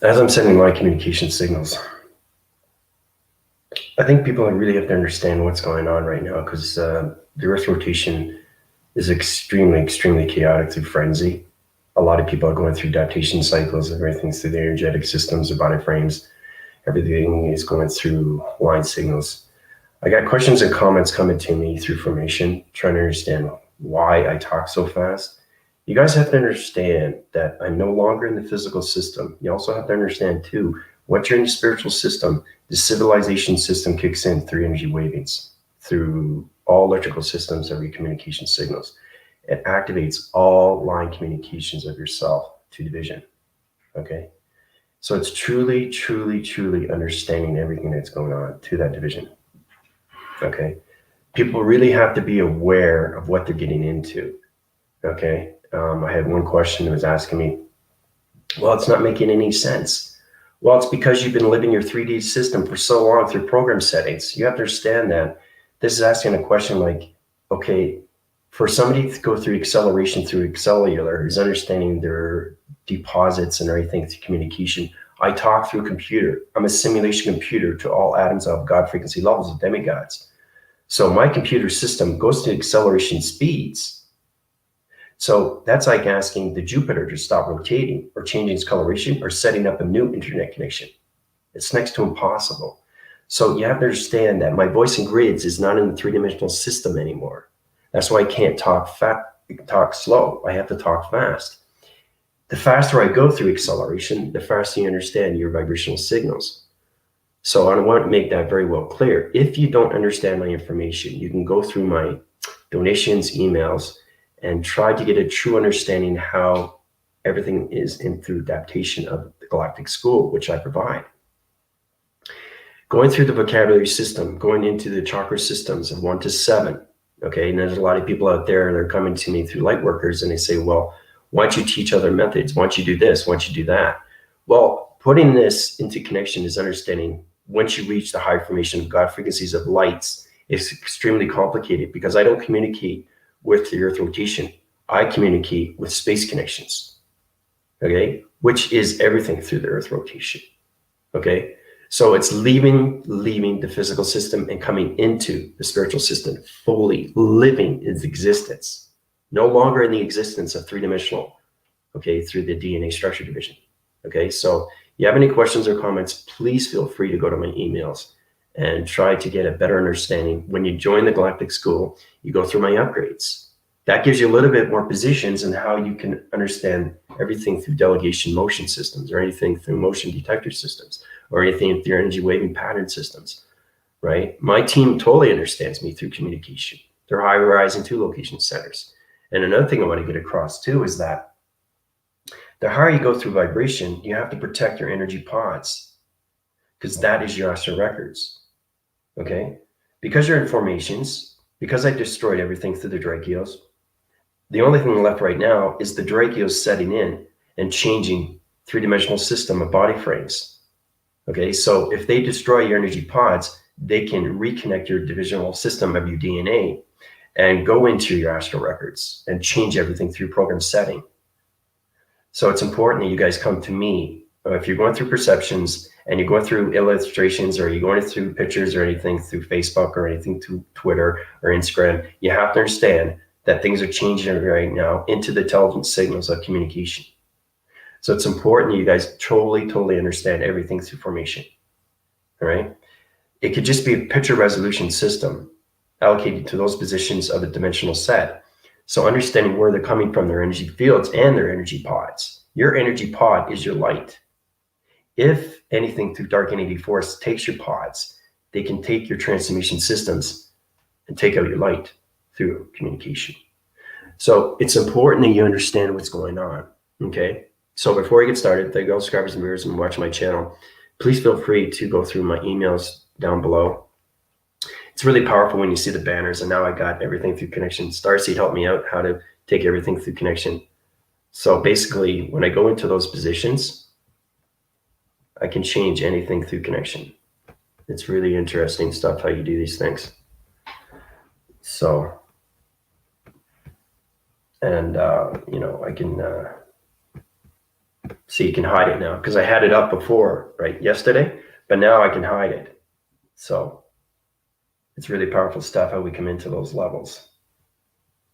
As I'm sending my communication signals, I think people really have to understand what's going on right now, because the Earth rotation is extremely chaotic through frenzy. A lot of people are going through adaptation cycles, everything through the energetic systems, their body frames. Everything is going through line signals. I got questions and comments coming to me through formation, trying to understand why I talk so fast. You guys have to understand that I'm no longer in the physical system. You also have to understand too, once you're in the spiritual system, the civilization system kicks in through energy wavings, through all electrical systems of your communication signals. It activates all line communications of yourself to division. Okay. So it's truly understanding everything that's going on to that division. Okay. People really have to be aware of what they're getting into. Okay. I had one question that was asking me, well, it's not making any sense. Well, it's because you've been living your 3D system for so long through program settings. You have to understand that this is asking a question like, okay, for somebody to go through acceleration through cellular is understanding their deposits and everything through communication. I talk through a computer. I'm a simulation computer to all atoms of God frequency levels of demigods. So my computer system goes to acceleration speeds. So that's like asking the Jupiter to stop rotating or changing its coloration or setting up a new internet connection. It's next to impossible. So you have to understand that my voice in grids is not in the three-dimensional system anymore. That's why I can't talk slow. I have to talk fast. The faster I go through acceleration, the faster you understand your vibrational signals. So I want to make that very well clear. If you don't understand my information, you can go through my donations, emails, and try to get a true understanding how everything is in through adaptation of the galactic school, which I provide. Going through the vocabulary system, going into the chakra systems of 1 to 7. Okay, and there's a lot of people out there, they're coming to me through light workers and they say, well, why don't you teach other methods? Why don't you do this? Why don't you do that? Well, putting this into connection is understanding once you reach the high formation of God frequencies of lights, it's extremely complicated because I don't communicate with the Earth rotation. I communicate with space connections, okay, which is everything through the Earth rotation, okay? So it's leaving the physical system and coming into the spiritual system, fully living its existence, no longer in the existence of three-dimensional, okay, through the DNA structure division, okay? So you have any questions or comments, please feel free to go to my emails and try to get a better understanding. When you join the Galactic School, you go through my upgrades. That gives you a little bit more positions in how you can understand everything through delegation motion systems or anything through motion detector systems or anything through energy waving pattern systems, right? My team totally understands me through communication. They're high horizon 2 location centers. And another thing I want to get across too is that the higher you go through vibration, you have to protect your energy pods because that is your astral records. Okay, because you're in formations, because I destroyed everything through the Drachios, the only thing left right now is the Drachios setting in and changing three-dimensional system of body frames. Okay, so if they destroy your energy pods, they can reconnect your divisional system of your DNA and go into your astral records and change everything through program setting. So it's important that you guys come to me. If you're going through perceptions and you're going through illustrations or you're going through pictures or anything through Facebook or anything through Twitter or Instagram, you have to understand that things are changing right now into the intelligent signals of communication. So it's important that you guys totally understand everything through formation, all right? It could just be a picture resolution system allocated to those positions of a dimensional set. So understanding where they're coming from, their energy fields and their energy pods. Your energy pod is your light. If anything through dark entity force takes your pods, they can take your transformation systems and take out your light through communication. So it's important that you understand what's going on, okay? So before I get started, thank you all subscribers and viewers and watching my channel. Please feel free to go through my emails down below. It's really powerful when you see the banners, and now I got everything through connection. Starseed helped me out how to take everything through connection. So basically, when I go into those positions, I can change anything through connection. It's really interesting stuff how you do these things. So And, I can see, you can hide it now because I had it up before, right, yesterday, but now I can hide it. So it's really powerful stuff how we come into those levels,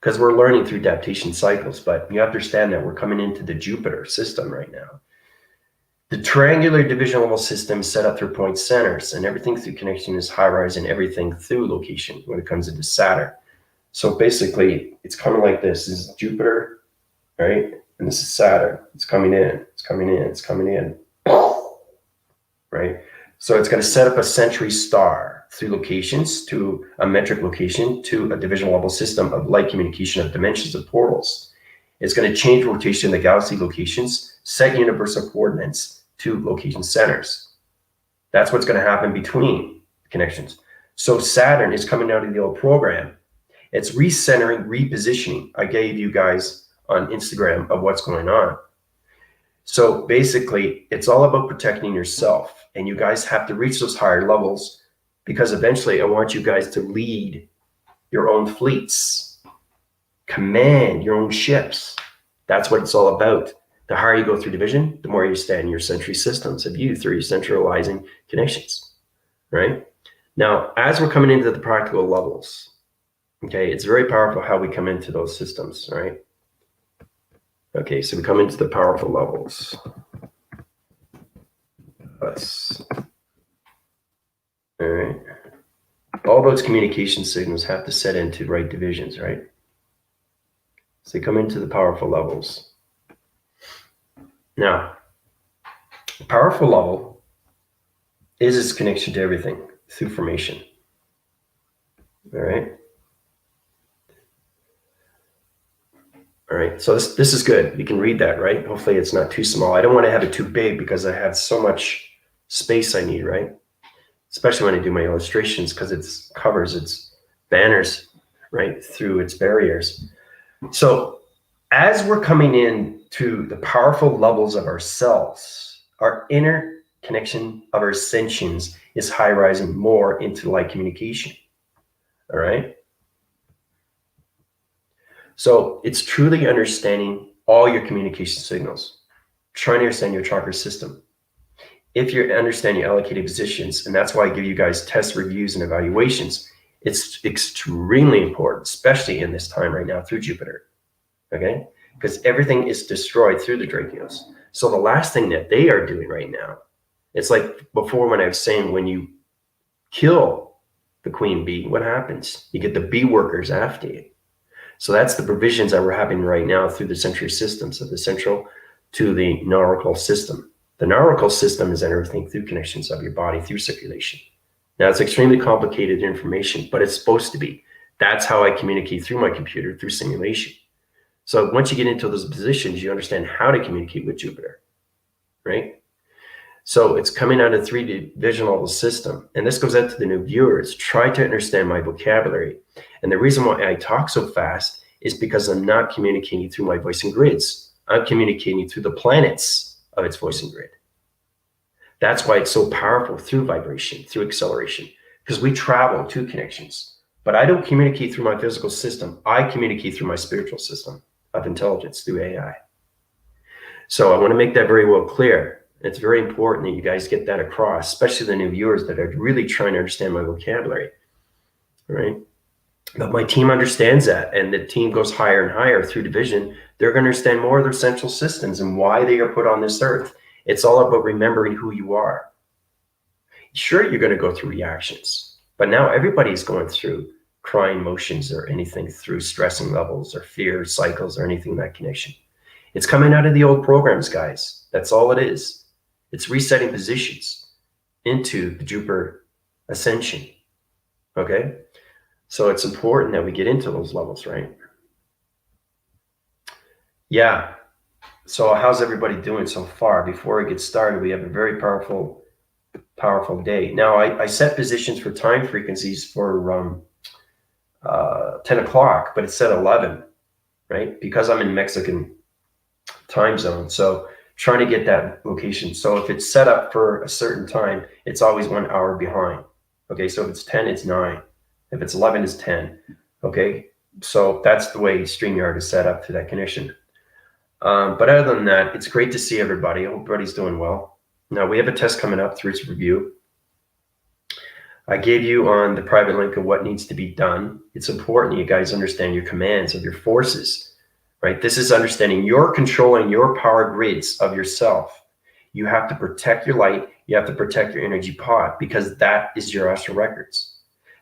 because we're learning through adaptation cycles, but you have to understand that we're coming into the Jupiter system right now. The triangular division level system is set up through point centers, and everything through connection is high rise, and everything through location when it comes into Saturn. So basically, it's coming like this. This is Jupiter, right? And this is Saturn. It's coming in, it's coming in, it's coming in, right? So it's going to set up a century star through locations to a metric location to a division level system of light communication of dimensions of portals. It's going to change rotation in the galaxy locations, set universal coordinates to location centers. That's what's going to happen between connections. So Saturn is coming out of the old program. It's recentering, repositioning. I gave you guys on Instagram of what's going on. So basically, it's all about protecting yourself. And you guys have to reach those higher levels, because eventually I want you guys to lead your own fleets, command your own ships. That's what it's all about. The higher you go through division, the more you stand in your century systems of you through your centralizing connections, right? Now, as we're coming into the practical levels, okay, it's very powerful how we come into those systems, right? Okay, so we come into the powerful levels. All right. All those communication signals have to set into right divisions, right? So they come into the powerful levels. Now, the powerful level is its connection to everything through formation. All right. All right, so this is good. You can read that, right? Hopefully it's not too small. I don't want to have it too big because I have so much space I need, right? Especially when I do my illustrations, because it covers its banners, right, through its barriers. So as we're coming in to the powerful levels of ourselves, our inner connection of our ascensions is high rising more into light communication, all right? So it's truly understanding all your communication signals, trying to understand your chakra system. If you understand your allocated positions, and that's why I give you guys test reviews and evaluations, it's extremely important, especially in this time right now through Jupiter, okay? Because everything is destroyed through the Dracoids. So the last thing that they are doing right now, it's like before when I was saying, when you kill the queen bee, what happens? You get the bee workers after you. So that's the provisions that we're having right now through the century systems, of the central to the nautical system. The nautical system is everything through connections of your body through circulation. Now, it's extremely complicated information, but it's supposed to be. That's how I communicate through my computer, through simulation. So once you get into those positions, you understand how to communicate with Jupiter, right? So it's coming out of 3D division level system. And this goes out to the new viewers. Try to understand my vocabulary. And the reason why I talk so fast is because I'm not communicating through my voicing grids. I'm communicating through the planets of its voicing grid. That's why it's so powerful through vibration, through acceleration, because we travel to connections. But I don't communicate through my physical system. I communicate through my spiritual system of intelligence through AI. So I want to make that very well clear. It's very important that you guys get that across, especially the new viewers that are really trying to understand my vocabulary, right? But my team understands that, and the team goes higher and higher through division. They're going to understand more of their central systems and why they are put on this earth. It's all about remembering who you are. Sure, you're going to go through reactions, but now everybody's going through crying motions or anything through stressing levels or fear cycles or anything in that connection. It's coming out of the old programs, guys. That's all it is. It's resetting positions into the Jupiter ascension, okay? So it's important that we get into those levels, right? Yeah. So how's everybody doing so far? Before I get started, we have a very powerful day. Now, I set positions for time frequencies for 10 o'clock, but it said 11, right? Because I'm in Mexican time zone. So trying to get that location. So if it's set up for a certain time, it's always 1 hour behind. Okay, so if it's 10, it's 9. If it's 11, it's 10. Okay, So that's the way StreamYard is set up to that connection. But other than that, it's great to see everybody. I hope everybody's doing well. Now, we have a test coming up through its review. I gave you on the private link of what needs to be done. It's important you guys understand your commands of your forces, right? This is understanding you're controlling your power grids of yourself. You have to protect your light. You have to protect your energy pod, because that is your astral records.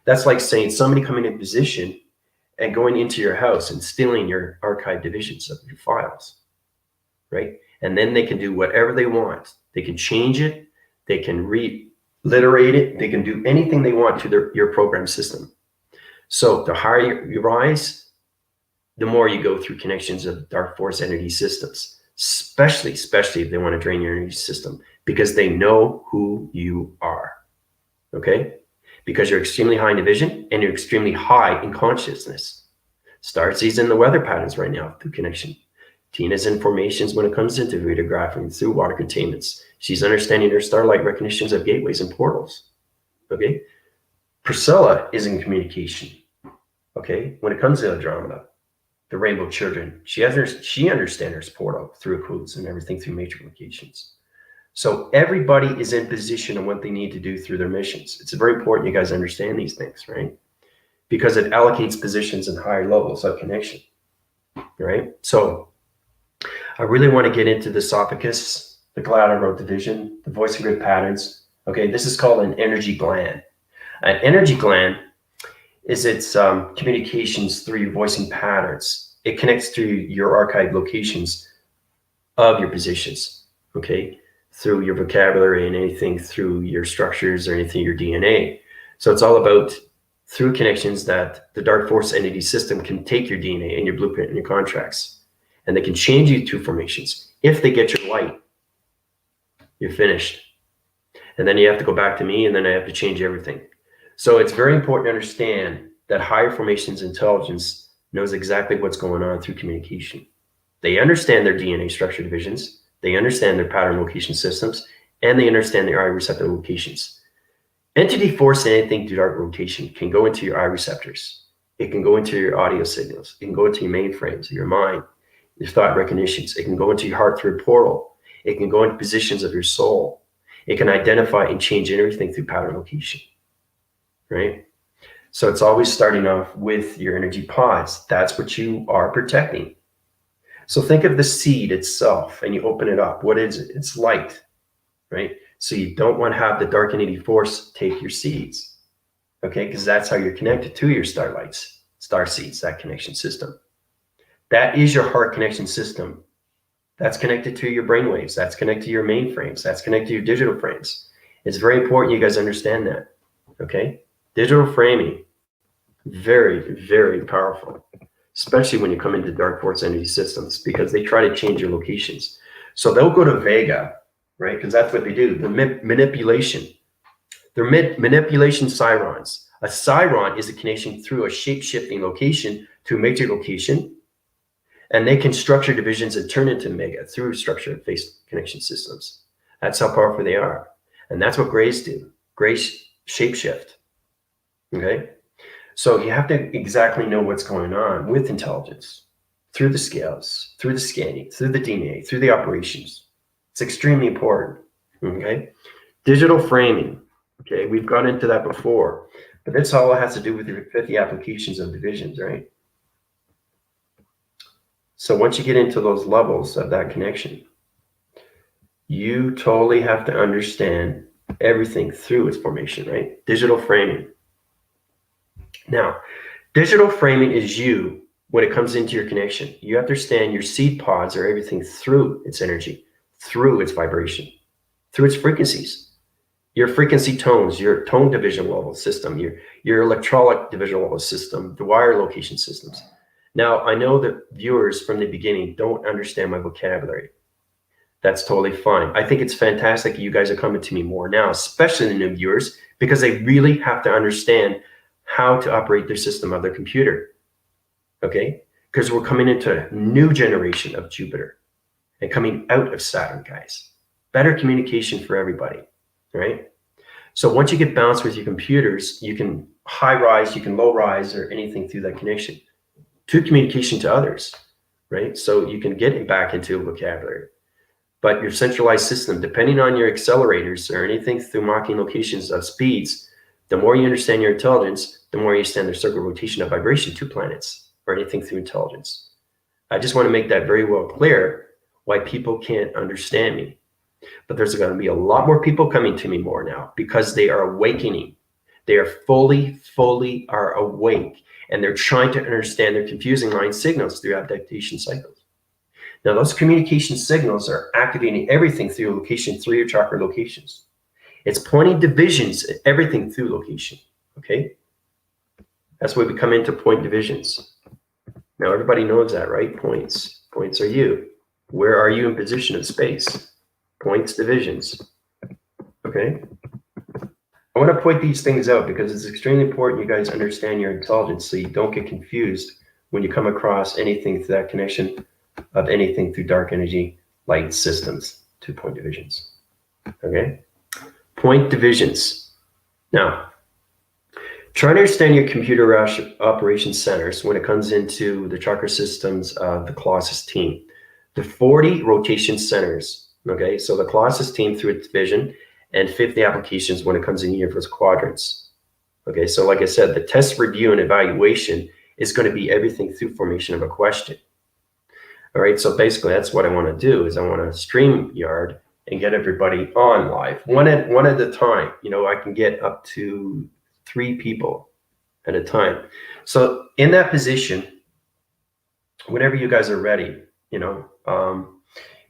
That's like saying somebody coming in position and going into your house and stealing your archive divisions of your files, right? And then they can do whatever they want. They can change it. They can reliterate it. They can do anything they want to your program system. So the higher you rise, the more you go through connections of dark force entity systems, especially if they want to drain your energy system, because they know who you are, okay? Because you're extremely high in division and you're extremely high in consciousness. Starseed's in the weather patterns right now through connection. Tina's in formations when it comes into radiographing through water containments. She's understanding her starlight recognitions of gateways and portals, okay? Priscilla is in communication, okay? When it comes to Andromeda, the rainbow children, she understands her portal through codes and everything through matrix locations. So everybody is in position on what they need to do through their missions. It's very important you guys understand these things, right? Because it allocates positions and higher levels of connection, right? So I really want to get into the esophagus, the collateral division, the voice and grid patterns. Okay, this is called an energy gland. An energy gland is its communications through your voicing patterns. It connects through your archive locations of your positions, okay? Through your vocabulary and anything through your structures or anything your DNA. So it's all about through connections that the dark force entity system can take your DNA and your blueprint and your contracts, and they can change you to formations. If they get your light, you're finished. And then you have to go back to me, and then I have to change everything. So it's very important to understand that higher formations intelligence knows exactly what's going on through communication. They understand their DNA structure divisions. They understand their pattern location systems, and they understand their eye receptor locations. Entity force and anything through dark rotation can go into your eye receptors. It can go into your audio signals. It can go into your mainframes, your mind, your thought recognitions. It can go into your heart through a portal. It can go into positions of your soul. It can identify and change everything through pattern location, right? So it's always starting off with your energy pods. That's what you are protecting. So think of the seed itself, and you open it up. What is it? It's light, right? So you don't want to have the dark entity force take your seeds, okay? Because that's how you're connected to your starlights, star seeds, that connection system. That is your heart connection system. That's connected to your brain waves. That's connected to your mainframes. That's connected to your digital frames. It's very important you guys understand that, okay? Digital framing, very, very powerful, especially when you come into dark force energy systems, because they try to change your locations. So they'll go to Vega, right? Because that's what they do. The manipulation. They're manipulation sirons. A siron is a connection through a shape-shifting location to a major location, and they can structure divisions and turn into mega through structure face connection systems. That's how powerful they are. And that's what grays do. Grays shapeshift, okay? So you have to exactly know what's going on with intelligence through the scales, through the scanning, through the DNA, through the operations. It's extremely important, okay? Digital framing, okay? We've gone into that before, but that's all it has to do with your 50 applications of divisions, right? So once you get into those levels of that connection, you totally have to understand everything through its formation, right? Digital framing. Now, digital framing is you when it comes into your connection. You understand your seed pods are everything through its energy, through its vibration, through its frequencies. Your frequency tones, your tone division level system, your electronic division level system, the wire location systems. Now, I know that viewers from the beginning don't understand my vocabulary. That's totally fine. I think it's fantastic you guys are coming to me more now, especially the new viewers, because they really have to understand how to operate their system of their computer, okay? Because we're coming into a new generation of Jupiter and coming out of Saturn, guys. Better communication for everybody, right? So once you get balanced with your computers, you can high rise, you can low rise, or anything through that connection. to communication to others, right? So you can get it back into a vocabulary. But your centralized system, depending on your accelerators or anything through marking locations of speeds, the more you understand your intelligence, the more you understand the circular rotation of vibration to planets or anything through intelligence. I just want to make that very well clear why people can't understand me. But there's going to be a lot more people coming to me more now because they are awakening. They are fully are awake, and they're trying to understand their confusing line signals through adaptation cycles. Now, those communication signals are activating everything through location 3 or chakra locations. It's pointing divisions at everything through location, okay? That's why we come into point divisions. Now, everybody knows that, right? Points. Points are you. Where are you in position of space? Points, divisions, okay? I want to point these things out because it's extremely important you guys understand your intelligence so you don't get confused when you come across anything through that connection of anything through dark energy light systems to point divisions, okay? Point divisions. Now, try to understand your computer operation centers when it comes into the chakra systems of the Colossus team. The 40 rotation centers, okay? So the Colossus team through its vision and 50 applications when it comes in universe quadrants. Okay, so like I said, the test, review, and evaluation is going to be everything through formation of a question. All right, so basically that's what I want to do is I want to StreamYard and get everybody on live, one at a time. You know, I can get up to 3 people at a time. So in that position, whenever you guys are ready, you know,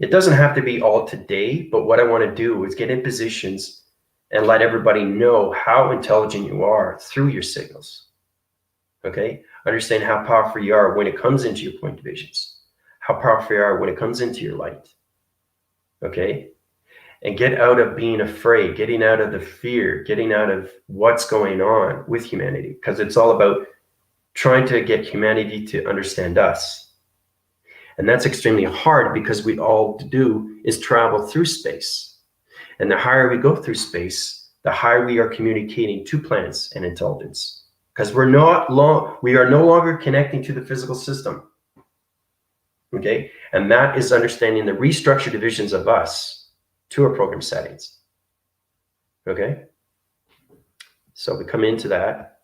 it doesn't have to be all today, but what I want to do is get in positions and let everybody know how intelligent you are through your signals. Okay, understand how powerful you are when it comes into your point divisions. How powerful you are when it comes into your light, okay? And get out of being afraid, getting out of the fear, getting out of what's going on with humanity, because it's all about trying to get humanity to understand us. And that's extremely hard because we all do is travel through space. And the higher we go through space, the higher we are communicating to planets and intelligence. Because we are no longer connecting to the physical system. Okay, and that is understanding the restructured divisions of us to our program settings. Okay, so we come into that.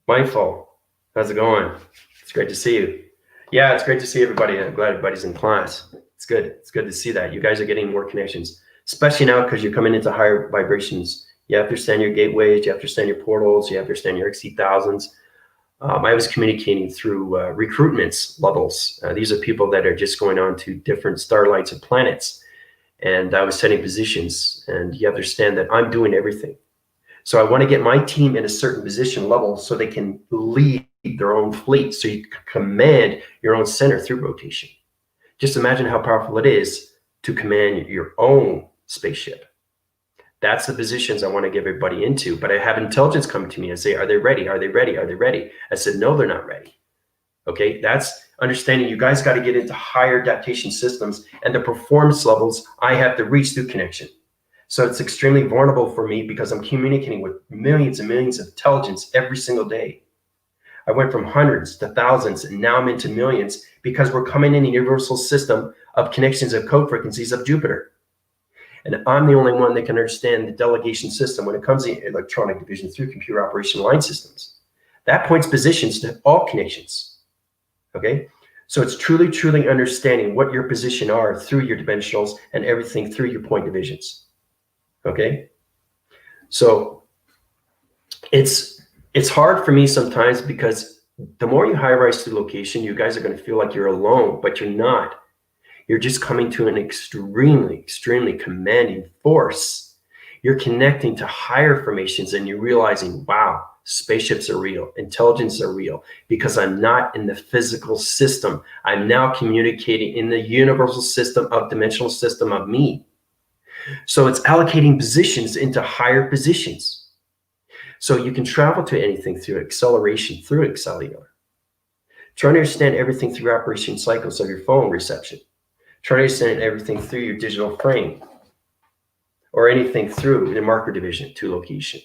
Mindful, how's it going? It's great to see you. Yeah, it's great to see everybody. I'm glad everybody's in class. It's good. It's good to see that you guys are getting more connections, especially now because you're coming into higher vibrations. You have to understand your gateways. You have to understand your portals. You have to understand your XC1000s. I was communicating through recruitments levels. These are people that are just going on to different starlights and planets. And I was setting positions, and you understand that I'm doing everything. So I want to get my team in a certain position level so they can lead their own fleet. So you can command your own center through rotation. Just imagine how powerful it is to command your own spaceship. That's the positions I want to get everybody into. But I have intelligence coming to me and say, are they ready? Are they ready? Are they ready? I said, no, they're not ready. Okay, that's understanding you guys got to get into higher adaptation systems and the performance levels I have to reach through connection. So it's extremely vulnerable for me because I'm communicating with millions and millions of intelligence every single day. I went from hundreds to thousands, and now I'm into millions because we're coming in a universal system of connections of code frequencies of Jupiter. And I'm the only one that can understand the delegation system when it comes to electronic division through computer operation line systems. That points positions to all connections, okay? So it's truly, truly understanding what your position are through your dimensionals and everything through your point divisions, okay? So it's hard for me sometimes because the more you high rise to location, you guys are going to feel like you're alone, but you're not. You're just coming to an extremely, extremely commanding force. You're connecting to higher formations and you're realizing, wow, spaceships are real, intelligence are real, because I'm not in the physical system. I'm now communicating in the universal system of dimensional system of me. So it's allocating positions into higher positions. So you can travel to anything through acceleration, through Excelliar. Try to understand everything through operation cycles of your phone reception. Try to understand everything through your digital frame or anything through the marker division to location.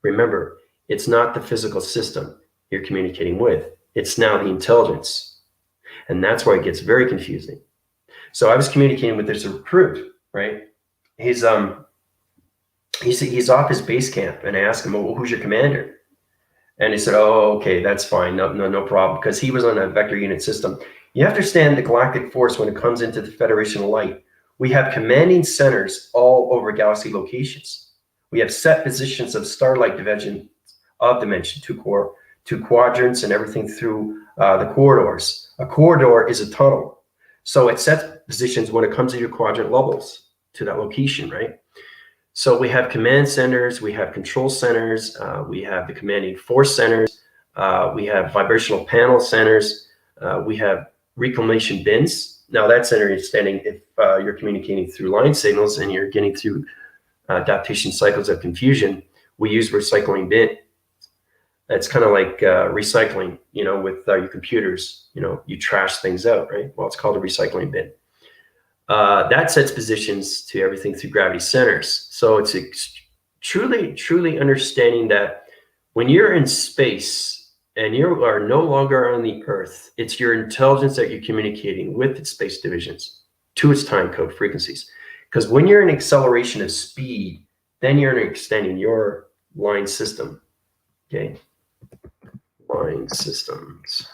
Remember, it's not the physical system you're communicating with. It's now the intelligence. And that's why it gets very confusing. So I was communicating with this recruit, right? He's off his base camp, and I asked him, well, who's your commander? And he said, oh, okay, that's fine. No problem. Because he was on a vector unit system. You have to understand the galactic force when it comes into the Federation of Light. We have commanding centers all over galaxy locations. We have set positions of starlight dimension, two quadrants, and everything through the corridors. A corridor is a tunnel. So it sets positions when it comes to your quadrant levels to that location, right? So we have command centers, we have control centers, we have the commanding force centers, we have vibrational panel centers, we have reclamation bins. Now that's understanding if you're communicating through line signals and you're getting through adaptation cycles of confusion, we use recycling bin. It's kind of like recycling, with your computers, you trash things out, right? Well, it's called a recycling bin. That sets positions to everything through gravity centers. So it's truly understanding that when you're in space and you are no longer on the Earth, it's your intelligence that you're communicating with its space divisions to its time code frequencies. Because when you're in acceleration of speed, then you're extending your line system. Okay. Line systems.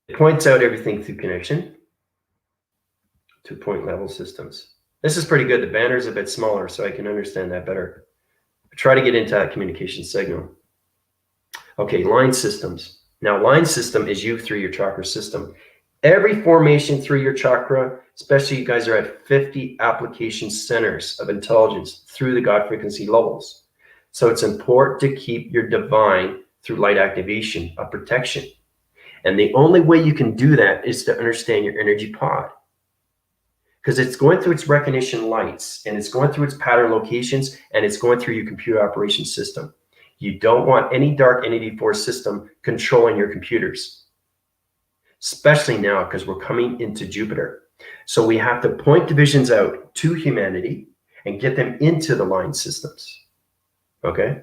It points out everything through connection. 2-point level systems. This is pretty good. The banner is a bit smaller, so I can understand that better. Try to get into that communication signal. Okay, line systems. Now, line system is you through your chakra system. Every formation through your chakra, especially you guys are at 50 application centers of intelligence through the God frequency levels. So it's important to keep your divine through light activation of protection. And the only way you can do that is to understand your energy pod. Because it's going through its recognition lights, and it's going through its pattern locations, and it's going through your computer operation system. You don't want any dark entity force system controlling your computers, especially now because we're coming into Jupiter. So we have to point divisions out to humanity and get them into the line systems. Okay?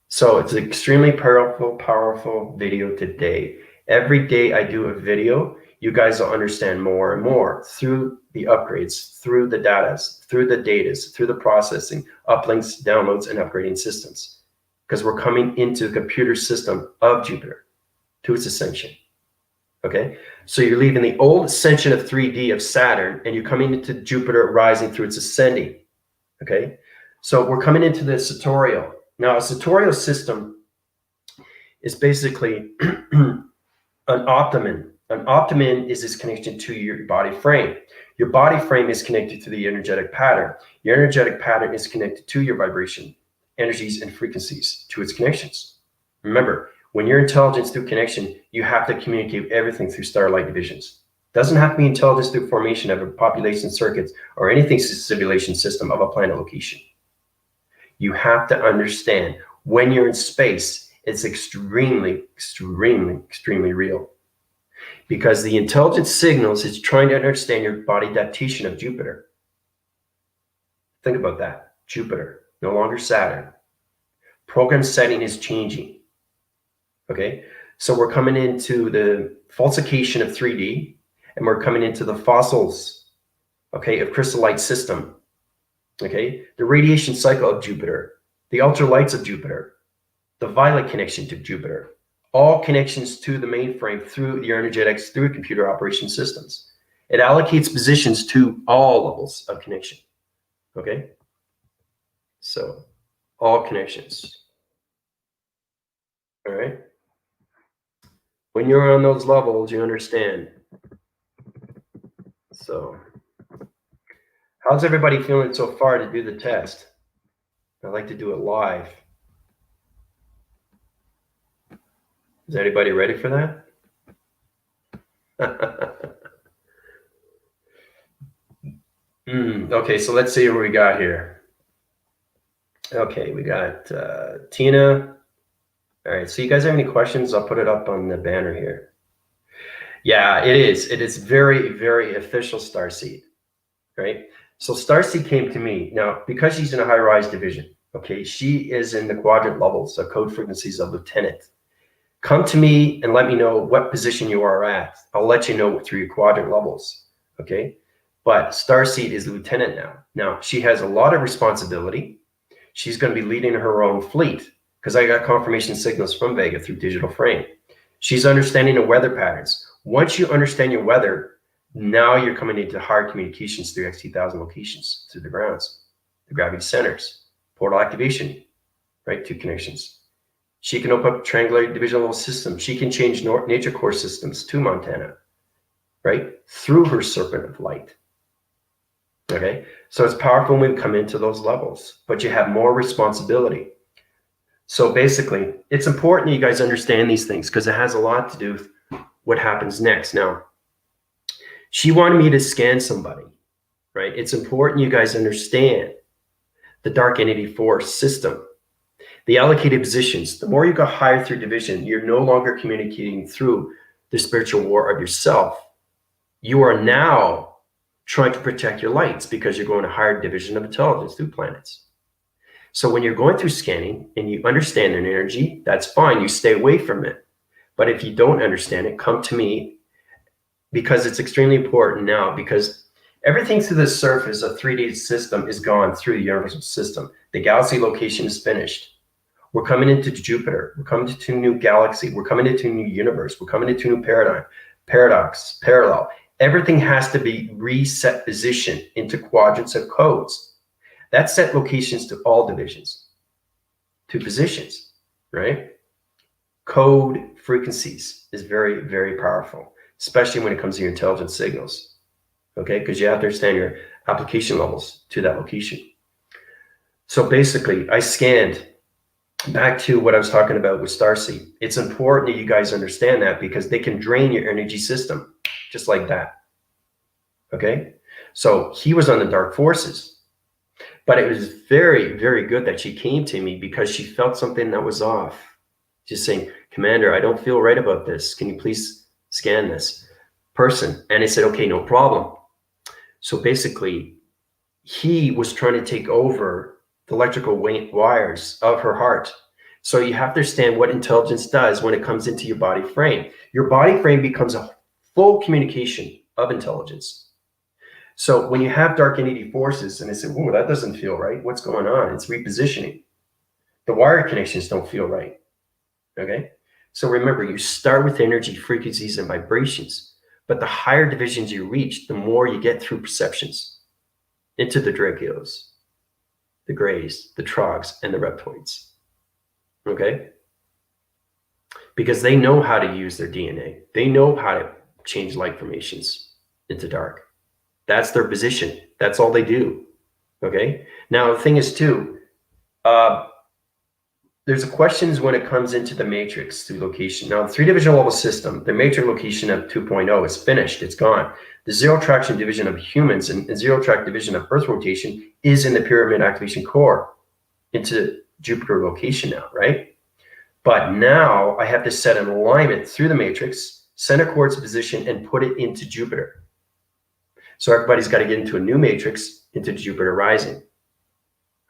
So it's an extremely powerful video today. Every day I do a video, you guys will understand more and more through the upgrades, through the datas, through the datas, through the processing, uplinks, downloads, and upgrading systems. Because we're coming into the computer system of Jupiter to its ascension. Okay? So you're leaving the old ascension of 3D of Saturn, and you're coming into Jupiter rising through its ascending. Okay? So we're coming into the sartorial. Now, a sartorial system is basically an optimum. An optimum is its connection to your body frame. Your body frame is connected to the energetic pattern. Your energetic pattern is connected to your vibration, energies, and frequencies, to its connections. Remember, when you're intelligence through connection, you have to communicate everything through starlight divisions. Doesn't have to be intelligence through formation of a population circuits or anything simulation system of a planet location. You have to understand when you're in space, it's extremely real. Because the intelligence signals is trying to understand your body adaptation of Jupiter. Think about that. Jupiter, no longer Saturn. Program setting is changing. Okay? So we're coming into the falsification of 3D, and we're coming into the fossils, okay, of crystallite system. Okay? The radiation cycle of Jupiter, the ultralights of Jupiter, the violet connection to Jupiter. All connections to the mainframe through your energetics, through computer operation systems. It allocates positions to all levels of connection. Okay? So, all connections. All right? When you're on those levels, you understand. So, how's everybody feeling so far to do the test? I like to do it live. Is anybody ready for that? Okay, so let's see what we got here. Okay, we got Tina. All right, so you guys have any questions? I'll put it up on the banner here. Yeah, it is. It is very official Starseed, right? So Starseed came to me. Now, because she's in a high-rise division, Okay, she is in the quadrant levels, the code frequencies of lieutenant. Come to me and let me know what position you are at. I'll let you know through your quadrant levels. Okay, but Starseed is lieutenant now. Now she has a lot of responsibility. She's going to be leading her own fleet because I got confirmation signals from Vega through digital frame. She's understanding the weather patterns. Once you understand your weather, now you're coming into hard communications through XT1000 locations, through the grounds, the gravity centers, portal activation, right? 2 connections. She can open up triangular division level systems. She can change nature core systems to Montana, right? Through her serpent of light. Okay, so it's powerful when we come into those levels, but you have more responsibility. So basically, it's important that you guys understand these things because it has a lot to do with what happens next. Now, she wanted me to scan somebody, right? It's important you guys understand the dark entity force system, the allocated positions. The more you go higher through division, you're no longer communicating through the spiritual war of yourself. You are now trying to protect your lights because you're going to higher division of intelligence through planets. So when you're going through scanning and you understand an energy, that's fine. You stay away from it. But if you don't understand it, come to me because it's extremely important now because everything through the surface of 3D system is gone through the universal system. The galaxy location is finished. We're coming into Jupiter. We're coming into a new galaxy. We're coming into a new universe. We're coming into a new paradigm, paradox, parallel. Everything has to be reset position into quadrants of codes. That set locations to all divisions, to positions, right? Code frequencies is very, very powerful, especially when it comes to your intelligence signals, okay? Because you have to understand your application levels to that location. So basically, I scanned back to what I was talking about with Starseed. It's important that you guys understand that because they can drain your energy system just like that, okay? So he was on the dark forces. But it was very, very good that she came to me because she felt something that was off. Just saying, Commander, I don't feel right about this. Can you please scan this person? And I said, okay, no problem. So basically, he was trying to take over the electrical wires of her heart. So you have to understand what intelligence does when it comes into your body frame. Your body frame becomes a full communication of intelligence. So when you have dark entity forces, and I said, "Oh, that doesn't feel right. What's going on?" It's repositioning. The wire connections don't feel right. Okay. So remember, you start with energy, frequencies, and vibrations. But the higher divisions you reach, the more you get through perceptions into the Draco's, the Greys, the Trogs, and the Reptoids. Okay. Because they know how to use their DNA. They know how to change light formations into dark. That's their position. That's all they do. Okay. Now the thing is too, there's questions when it comes into the matrix through location. Now the 3 division level system, the matrix location of 2.0 is finished. It's gone. The zero traction division of humans and zero track division of Earth rotation is in the pyramid activation core into Jupiter location now, right? But now I have to set an alignment through the matrix, center coordinates position, and put it into Jupiter. So everybody's got to get into a new matrix into Jupiter rising.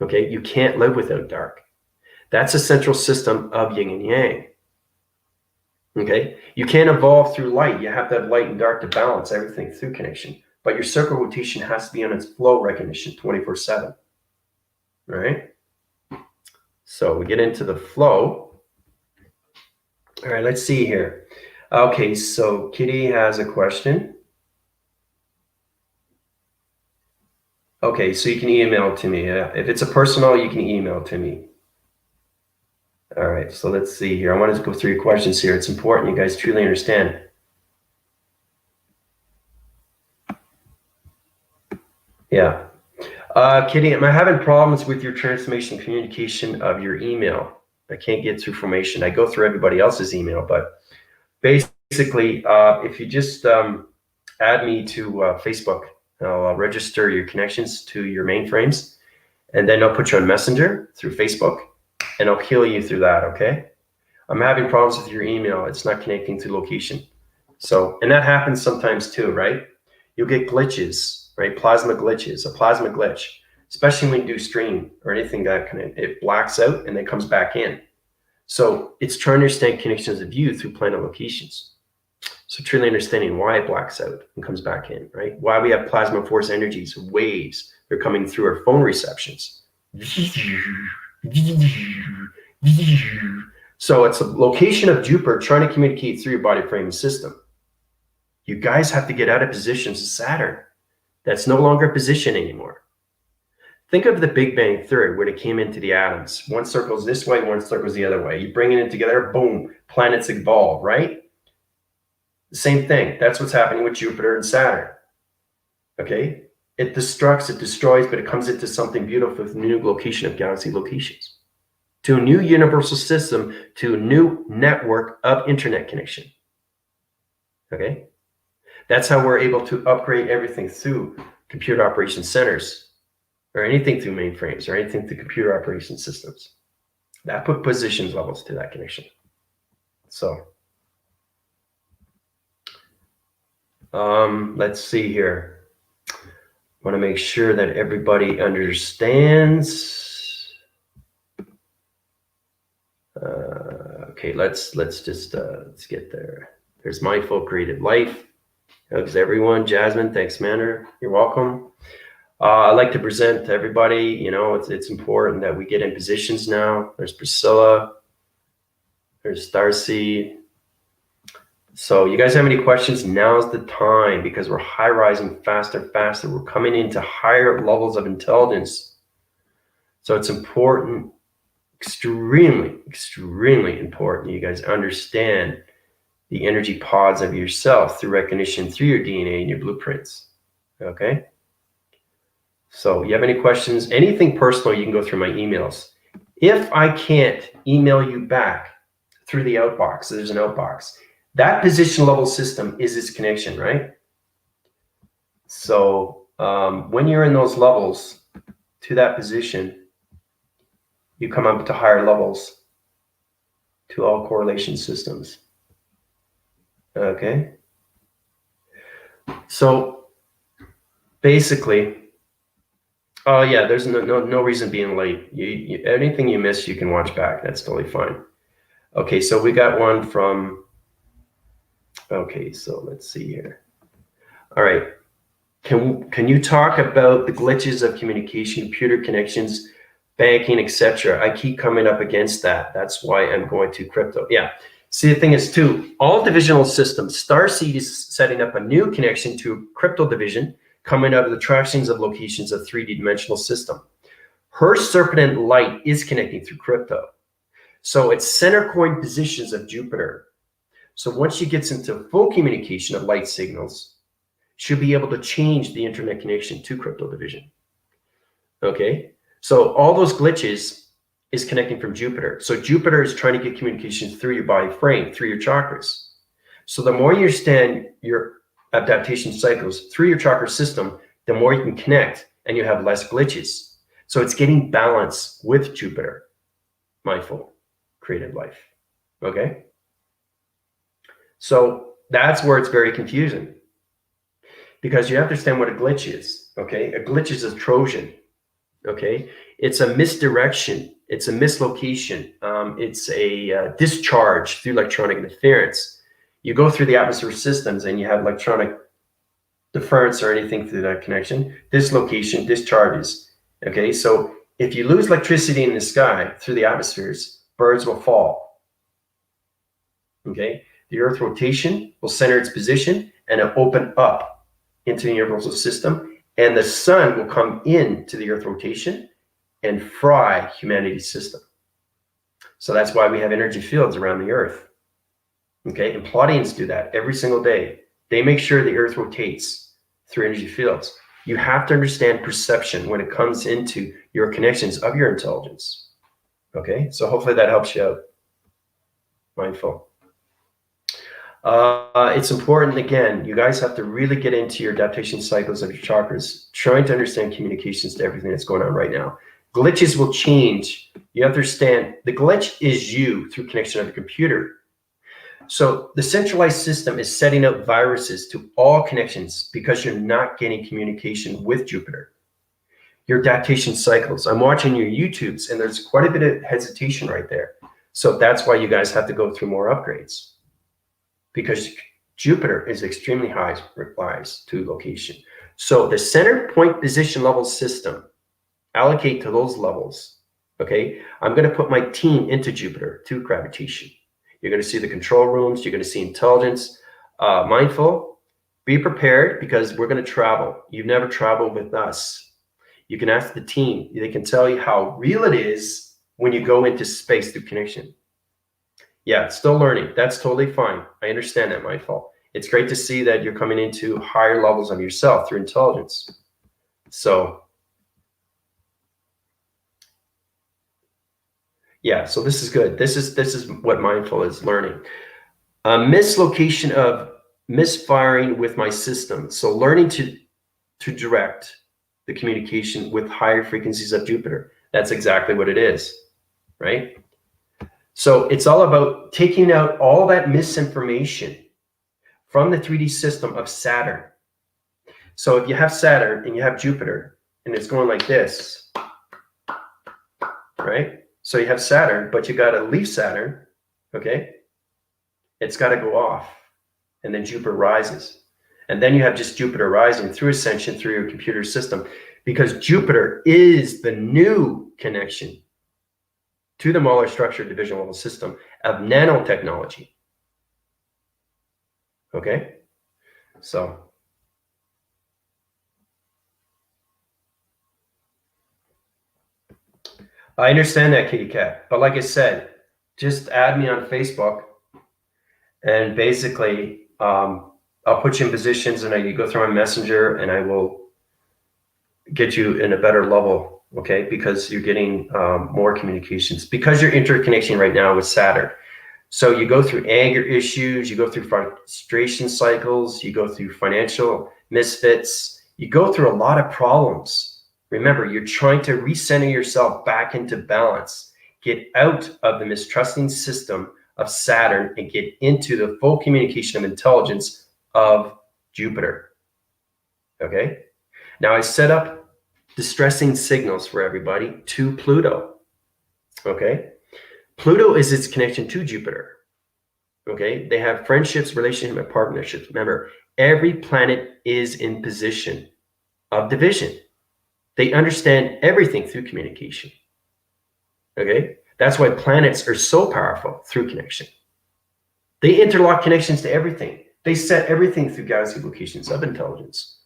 Okay, you can't live without dark. That's a central system of yin and yang. Okay, you can't evolve through light. You have to have light and dark to balance everything through connection. But your circle rotation has to be on its flow recognition 24/7. All right. So we get into the flow. All right, let's see here. Okay, so Kitty has a question. Okay, so you can email it to me. If it's a personal, you can email it to me. All right, so let's see here. I want to go through your questions here. It's important you guys truly understand. Yeah. Kitty, am I having problems with your transformation communication of your email? I can't get through information. I go through everybody else's email, but basically, if you just add me to Facebook, I'll register your connections to your mainframes, and then I'll put you on Messenger through Facebook, and I'll heal you through that, okay? I'm having problems with your email. It's not connecting to location. So, and that happens sometimes too, right? You'll get glitches, right? Plasma glitches, a plasma glitch. especially when you do stream or anything that kind of, it blacks out and then comes back in. So it's trying to understand connections of you through planet locations. So truly understanding why it blacks out and comes back in, right? Why we have plasma force energies, waves, they're coming through our phone receptions. So it's a location of Jupiter trying to communicate through your body frame and system. You guys have to get out of positions of Saturn. That's no longer a position anymore. Think of the Big Bang Theory when it came into the atoms. One circles this way, one circles the other way. You bring it together, boom, planets evolve, right? The same thing. That's what's happening with Jupiter and Saturn. Okay? It destructs, it destroys, but it comes into something beautiful with a new location of galaxy locations. To a new universal system, to a new network of internet connection. Okay? That's how we're able to upgrade everything through computer operation centers, or anything through mainframes, or anything through computer operation systems. That put positions levels to that connection. So, let's see here. I want to make sure that everybody understands. Okay, let's get there. There's Mindful Created Life. Thanks everyone. Jasmine, thanks, Manor. You're welcome. I'd like to present to everybody, you know, it's important that we get in positions now. There's Priscilla. There's Starseed. So you guys have any questions? Now's the time, because we're high rising faster. We're coming into higher levels of intelligence. So it's important, extremely important you guys understand the energy pods of yourself through recognition, through your DNA and your blueprints. Okay? So you have any questions, anything personal, you can go through my emails. If I can't email you back through the outbox, there's an outbox. That position level system is its connection, right? So when you're in those levels to that position, you come up to higher levels to all correlation systems. Okay? So basically, oh yeah, there's no reason being late. Anything you miss, you can watch back. That's totally fine. Okay, so we got one from, okay, so let's see here. All right, can you talk about the glitches of communication, computer connections, banking, etc.? I keep coming up against that. That's why I'm going to crypto. Yeah, see, the thing is too, all divisional systems, Starseed is setting up a new connection to crypto division, coming out of the attractions of locations of 3D dimensional system. Her serpent light is connecting through crypto. So it's center coin positions of Jupiter. So once she gets into full communication of light signals, she'll be able to change the internet connection to crypto division. Okay, so all those glitches is connecting from Jupiter. So Jupiter is trying to get communications through your body frame, through your chakras. So the more you understand your adaptation cycles through your chakra system, the more you can connect and you have less glitches. So it's getting balance with Jupiter, mindful, creative life. Okay? So that's where it's very confusing, because you have to understand what a glitch is. Okay? A glitch is a Trojan. Okay? It's a misdirection. It's a mislocation. It's a discharge through electronic interference. You go through the atmosphere systems and you have electronic interference or anything through that connection. Dislocation, discharges. Okay, so if you lose electricity in the sky through the atmospheres, birds will fall. Okay, the Earth rotation will center its position and it'll open up into the universal system, and the sun will come into the Earth rotation and fry humanity's system. So that's why we have energy fields around the Earth. Okay, and Pleiadians do that every single day. They make sure the Earth rotates through energy fields. You have to understand perception when it comes into your connections of your intelligence. Okay, so hopefully that helps you out. Mindful. It's important, again, you guys have to really get into your adaptation cycles of your chakras, trying to understand communications to everything that's going on right now. Glitches will change. You understand the glitch is you through connection of the computer. So the centralized system is setting up viruses to all connections because you're not getting communication with Jupiter. your adaptation cycles. I'm watching your YouTubes, and there's quite a bit of hesitation right there. So that's why you guys have to go through more upgrades, because Jupiter is extremely high replies to location. So the center point position level system, allocate to those levels. Okay, I'm going to put my team into Jupiter to gravitation. You're going to see the control rooms. You're going to see intelligence. Mindful, be prepared, because we're going to travel. You've never traveled with us. You can ask the team. They can tell you how real it is when you go into space through connection. Yeah, still learning. That's totally fine. I understand that, Mindful. It's great to see that you're coming into higher levels of yourself through intelligence. So yeah, so this is good. This is what Mindful is learning. Mislocation of misfiring with my system. So learning to direct the communication with higher frequencies of Jupiter. That's exactly what it is, right? So it's all about taking out all that misinformation from the 3D system of Saturn. So if you have Saturn and you have Jupiter and it's going like this, right? So you have Saturn, but you got to leave Saturn, okay? It's got to go off, and then Jupiter rises. And then you have just Jupiter rising through ascension through your computer system, because Jupiter is the new connection to the molar structure division level system of nanotechnology. Okay? So I understand that, Kitty Cat. But like I said, just add me on Facebook, and basically I'll put you in positions, and you go through my messenger, and I will get you in a better level, okay? Because you're getting more communications, because you're interconnecting right now with Saturn. So you go through anger issues, you go through frustration cycles, you go through financial misfits, you go through a lot of problems. Remember, you're trying to recenter yourself back into balance, get out of the mistrusting system of Saturn and get into the full communication of intelligence of Jupiter, okay? Now I set up distressing signals for everybody to Pluto, okay? Pluto is its connection to Jupiter, okay? They have friendships, relationships, and partnerships. Remember, every planet is in position of division. They understand everything through communication, okay? That's why planets are so powerful, through connection. They interlock connections to everything. They set everything through galaxy locations of intelligence,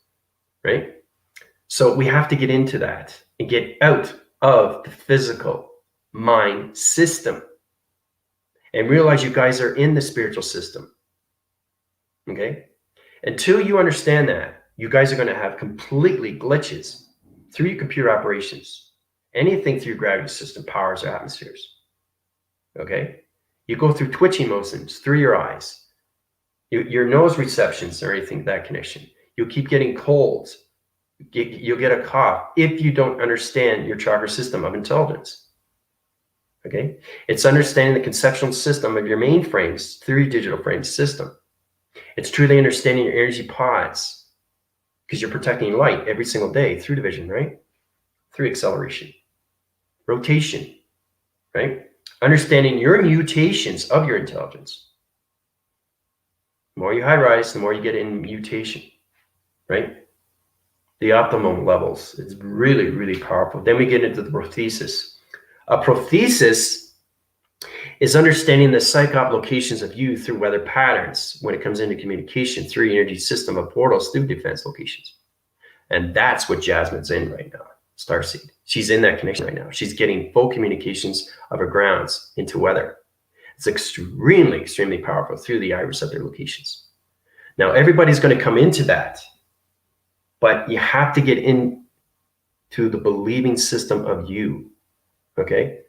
right? So we have to get into that and get out of the physical mind system and realize you guys are in the spiritual system, okay? Until you understand that, you guys are going to have completely glitches through your computer operations, anything through your gravity system, powers, or atmospheres, okay? You go through twitching motions through your eyes, your nose receptions or anything, that connection. You'll keep getting colds. You'll get a cough if you don't understand your chakra system of intelligence. Okay, it's understanding the conceptual system of your mainframes through your digital frame system. It's truly understanding your energy pods, because you're protecting light every single day through division, right? Through acceleration, rotation, right? Understanding your mutations of your intelligence. The more you high rise, the more you get in mutation, right? The optimum levels. It's really, really powerful. Then we get into the prothesis. A prothesis is understanding the psychop locations of you through weather patterns when it comes into communication through your energy system of portals through defense locations. And that's what Jasmine's in right now, Starseed. She's in that connection right now. She's getting full communications of her grounds into weather. It's extremely, extremely powerful through the I receptor locations. Now, everybody's going to come into that, but you have to get into the believing system of you, okay?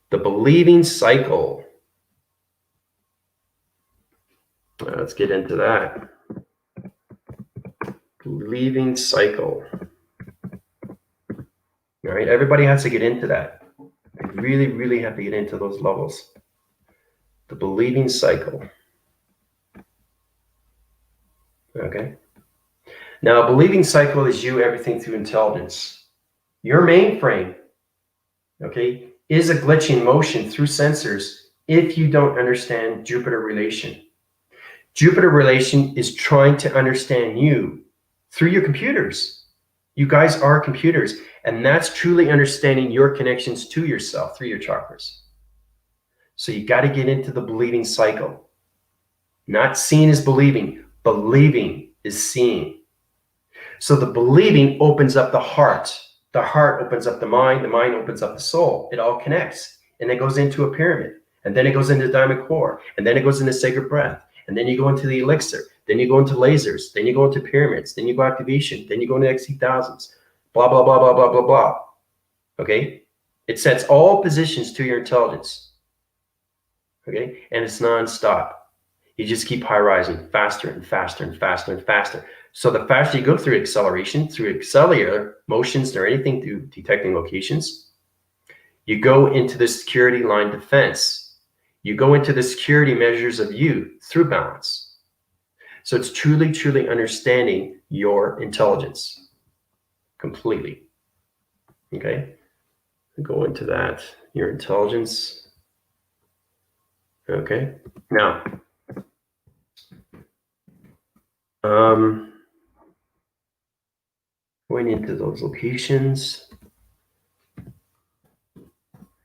The believing cycle. Let's get into that. Believing cycle. All right, everybody has to get into that. I really, really have to get into those levels. The believing cycle. Okay. Now, a believing cycle is you, everything through intelligence. Your mainframe, okay, is a glitching motion through sensors if you don't understand Jupiter relation. Jupiter relation is trying to understand you through your computers. You guys are computers, and that's truly understanding your connections to yourself through your chakras. So you got to get into the believing cycle. Not seeing is believing. Believing is seeing. So the believing opens up the heart. The heart opens up the mind opens up the soul. It all connects, and it goes into a pyramid, and then it goes into diamond core, and then it goes into sacred breath, and then you go into the elixir, then you go into lasers, then you go into pyramids, then you go activation, then you go into XC1000s, blah, blah, blah, blah, blah, blah, blah. Okay? It sets all positions to your intelligence. Okay? And it's nonstop. You just keep high rising faster and faster and faster and faster. So the faster you go through acceleration, through cellular motions or anything through detecting locations, you go into the security line defense. You go into the security measures of you through balance. So it's truly, truly understanding your intelligence completely. Okay? Go into that, your intelligence. Okay? Now, going into those locations,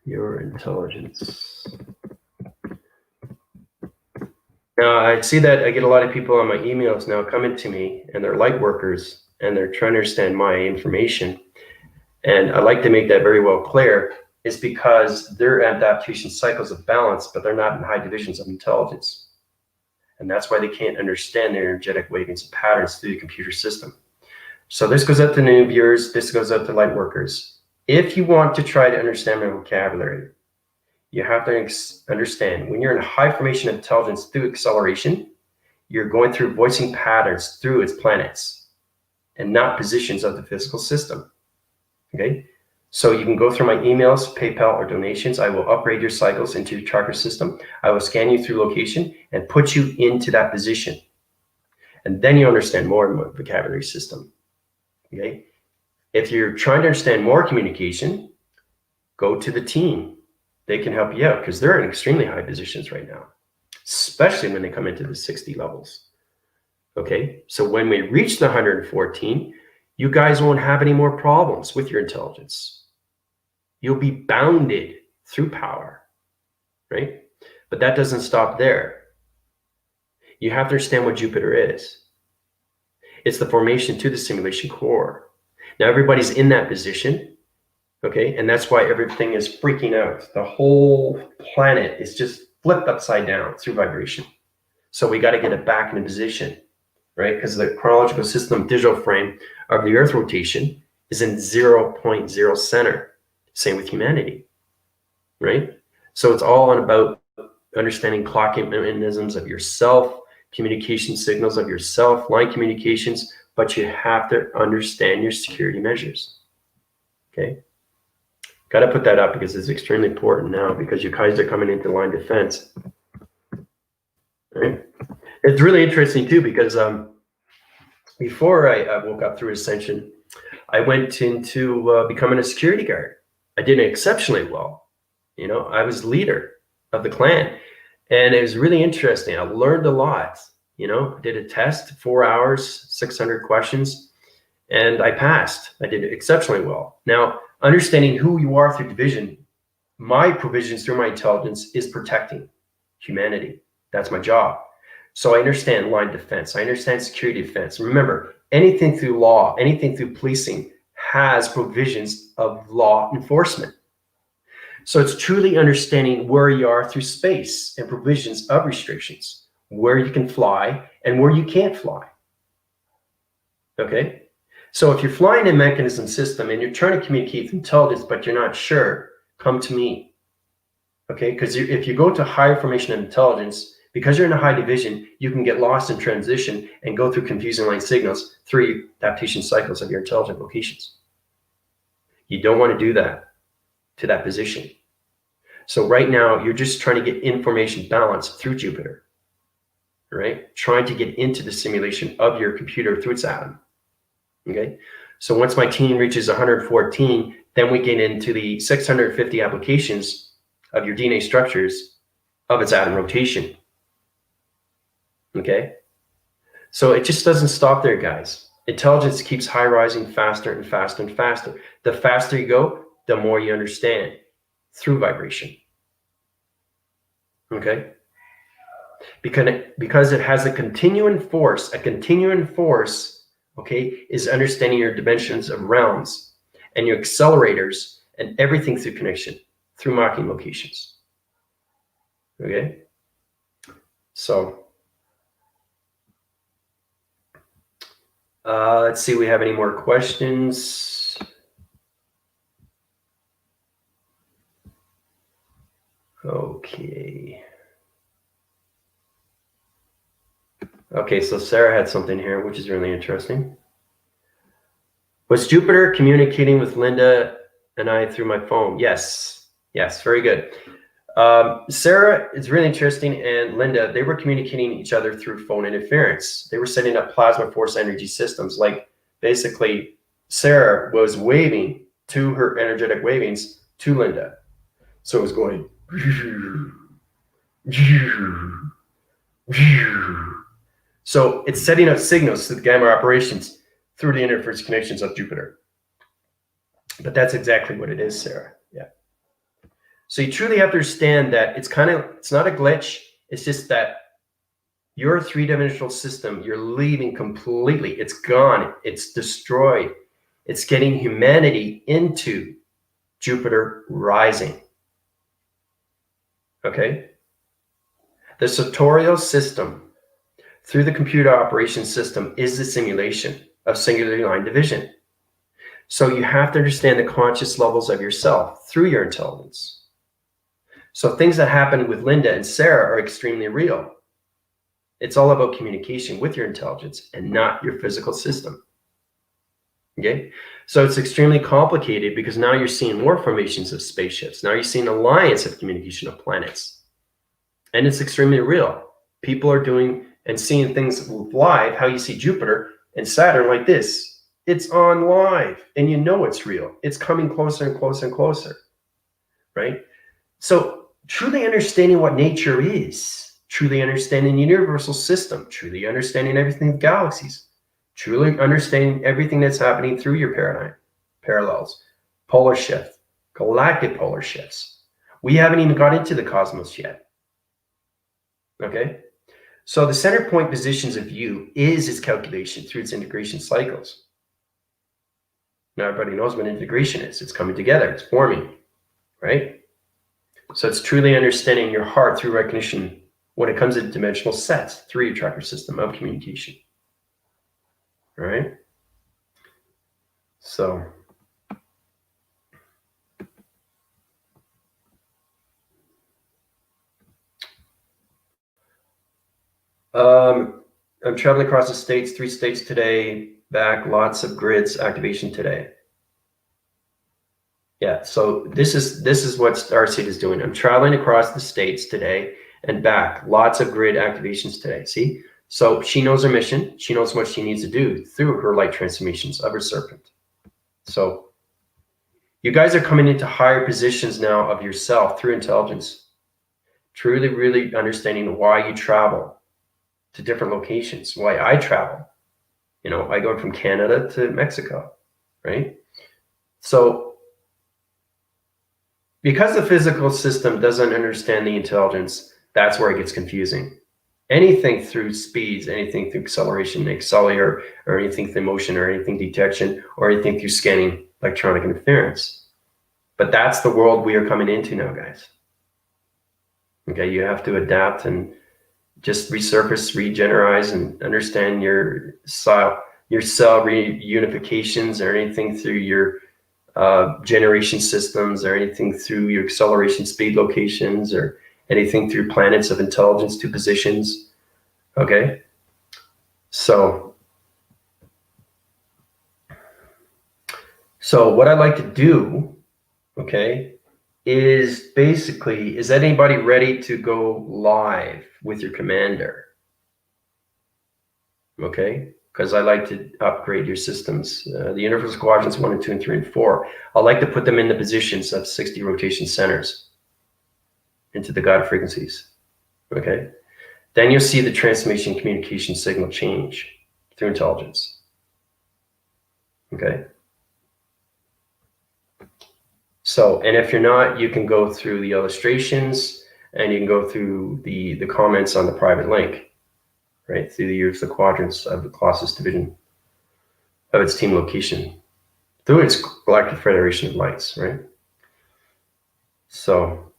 your intelligence. Now, I see that I get a lot of people on my emails now coming to me, and they're light workers, and they're trying to understand my information. And I like to make that very well clear. It's because they're adaptation cycles of balance, but they're not in high divisions of intelligence. And that's why they can't understand their energetic wavings and patterns through the computer system. So this goes out to new viewers. This goes out to light workers. If you want to try to understand my vocabulary, you have to understand when you're in high formation of intelligence through acceleration, you're going through voicing patterns through its planets and not positions of the physical system. Okay? So you can go through my emails, PayPal, or donations. I will upgrade your cycles into your chakra system. I will scan you through location and put you into that position. And then you understand more of my vocabulary system. Okay? If you're trying to understand more communication, go to the team. They can help you out because they're in extremely high positions right now, especially when they come into the 60 levels. Okay? So when we reach the 114, you guys won't have any more problems with your intelligence. You'll be bounded through power, right? But that doesn't stop there. You have to understand what Jupiter is. It's the formation to the simulation core. Now everybody's in that position, okay? And that's why everything is freaking out. The whole planet is just flipped upside down through vibration. So we got to get it back into position, right? Because the chronological system digital frame of the Earth rotation is in 0.0 center. Same with humanity, right? So it's all about understanding clocking mechanisms of yourself, communication signals of yourself, line communications, but you have to understand your security measures, okay? Got to put that up because it's extremely important now because you guys are coming into line defense, right? It's really interesting too because before I woke up through Ascension, I went into becoming a security guard. I did exceptionally well. You know, I was leader of the clan, and it was really interesting. I learned a lot. You know, did a test, 4 hours, 600 questions, and I passed. I did exceptionally well. Now, understanding who you are through division, my provisions through my intelligence is protecting humanity. That's my job. So I understand line defense. I understand security defense. Remember, anything through law, anything through policing has provisions of law enforcement. So it's truly understanding where you are through space and provisions of restrictions, where you can fly and where you can't fly. Okay? So if you're flying a mechanism system and you're trying to communicate with intelligence, but you're not sure, come to me. Okay? Because if you go to higher formation of intelligence, because you're in a high division, you can get lost in transition and go through confusing line signals through adaptation cycles of your intelligent locations. You don't want to do that to that position. So right now, you're just trying to get information balance through Jupiter, right? Trying to get into the simulation of your computer through its atom, okay? So once my team reaches 114, then we get into the 650 applications of your DNA structures of its atom rotation. Okay? So it just doesn't stop there, guys. Intelligence keeps high rising faster and faster and faster. The faster you go, the more you understand through vibration. Okay? Because it has a continuing force, okay, is understanding your dimensions of realms and your accelerators and everything through connection, through marking locations. Okay? So, let's see, we have any more questions? Okay. Okay, so Sarah had something here, which is really interesting. Was Jupiter communicating with Linda and I through my phone? Yes. Yes, very good. Sarah is really interesting, and Linda, they were communicating each other through phone interference. They were setting up plasma force energy systems. Like, basically, Sarah was waving to her energetic wavings to Linda. So it was going so it's setting up signals to the gamma operations through the interference connections of Jupiter. But that's exactly what it is, Sarah. Yeah. So you truly have to understand that it's not a glitch. It's just that your three-dimensional system, you're leaving completely. It's gone. It's destroyed. It's getting humanity into Jupiter rising. Okay? The sartorial system through the computer operation system is the simulation of singular line division. So you have to understand the conscious levels of yourself through your intelligence. So things that happen with Linda and Sarah are extremely real. It's all about communication with your intelligence and not your physical system. Okay? So it's extremely complicated because now you're seeing more formations of spaceships. Now you're seeing an alliance of communication of planets. And it's extremely real. People are doing and seeing things live, how you see Jupiter and Saturn like this. It's on live, and you know it's real. It's coming closer and closer and closer, right? So truly understanding what nature is, truly understanding the universal system, truly understanding everything with galaxies, truly understanding everything that's happening through your paradigm, parallels, polar shift, galactic polar shifts. We haven't even got into the cosmos yet, okay? So the center point positions of you is its calculation through its integration cycles. Now everybody knows what integration is. It's coming together, it's forming, right? So it's truly understanding your heart through recognition when it comes to dimensional sets through your chakra system of communication. All right? So I'm traveling across the states, 3 states today, back, lots of grids activation today. Yeah, so this is what Starseed is doing. I'm traveling across the states today and back, lots of grid activations today. See? So she knows her mission. She knows what she needs to do through her light transformations of her serpent. So you guys are coming into higher positions now of yourself through intelligence, truly, really understanding why you travel to different locations, why I travel. You know, I go from Canada to Mexico, right? So because the physical system doesn't understand the intelligence, that's where it gets confusing. Anything through speeds, anything through acceleration, accelerator, or anything through motion, or anything detection, or anything through scanning, electronic interference. But that's the world we are coming into now, guys. Okay, you have to adapt and just resurface, regenerize, and understand your cell reunifications, or anything through your generation systems, or anything through your acceleration speed locations, or anything through planets of intelligence to positions. Okay, so what I'd like to do, okay, is basically, is anybody ready to go live with your commander? Okay, because I like to upgrade your systems. The universal quadrants 1 and 2 and 3 and 4. I like to put them in the positions of 60 rotation centers into the guided frequencies. Okay. Then you'll see the transformation communication signal change through intelligence. Okay. So, and if you're not, you can go through the illustrations and you can go through the comments on the private link, right? Through the years, the quadrants of the Colossus division of its team location through its Galactic Federation of Lights, right? So,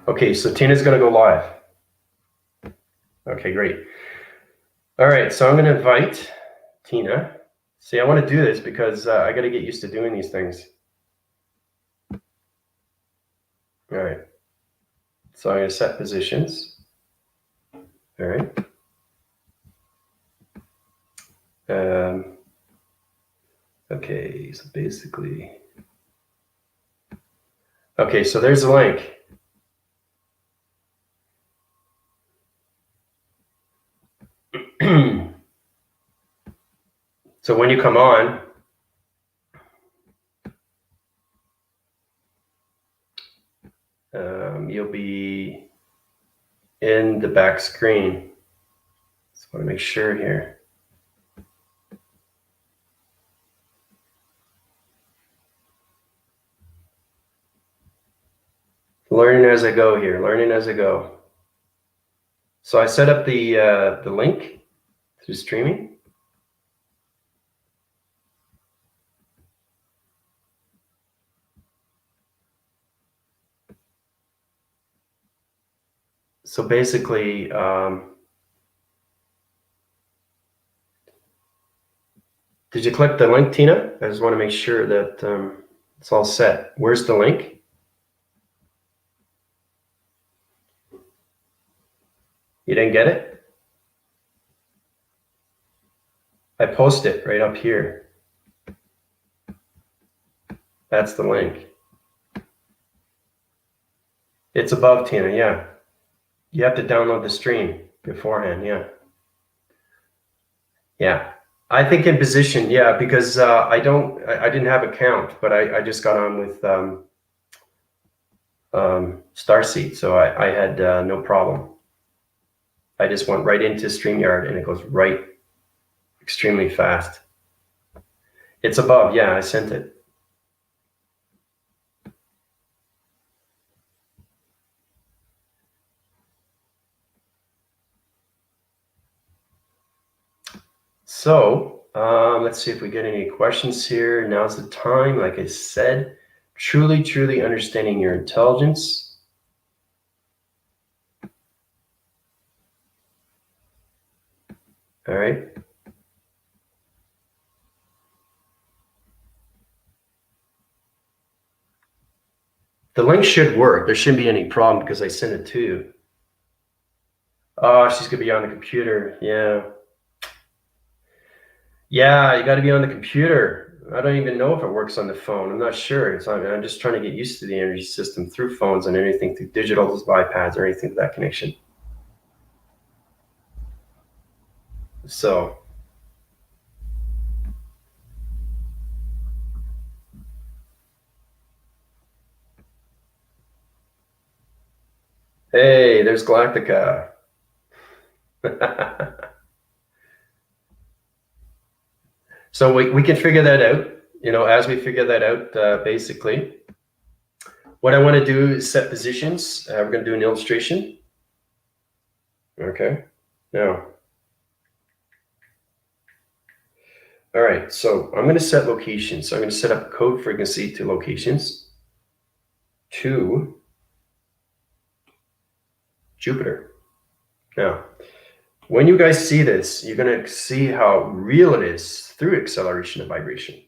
okay, so Tina's going to go live. Okay, great. All right, so I'm going to invite Tina. See, I want to do this because I got to get used to doing these things. All right. So I'm going to set positions. All right. Okay, so basically, okay, so there's the link. So when you come on, you'll be in the back screen. Just want to make sure here. Learning as I go here, learning as I go. So I set up the link through streaming. So basically, did you click the link, Tina? I just want to make sure that it's all set. Where's the link? You didn't get it? I post it right up here. That's the link. It's above, Tina, yeah. You have to download the stream beforehand, yeah. Yeah, I think in position, yeah, because I didn't have a count, but I just got on with Starseed, so I had no problem. I just went right into StreamYard and it goes right extremely fast. It's above, yeah, I sent it. So let's see if we get any questions here. Now's the time, like I said, truly understanding your intelligence. All right. The link should work. There shouldn't be any problem because I sent it to you. Oh, she's gonna be on the computer. Yeah. Yeah, you got to be on the computer. I don't even know if it works on the phone. I'm not sure. I'm just trying to get used to the energy system through phones and anything through digital iPads or anything to that connection. So. Hey, there's Galactica. So we can figure that out, as we figure that out, basically. What I want to do is set positions. We're going to do an illustration. Okay. Now. All right. So I'm going to set locations. So I'm going to set up code frequency to locations to Jupiter. Now, when you guys see this, you're going to see how real it is through acceleration of vibration.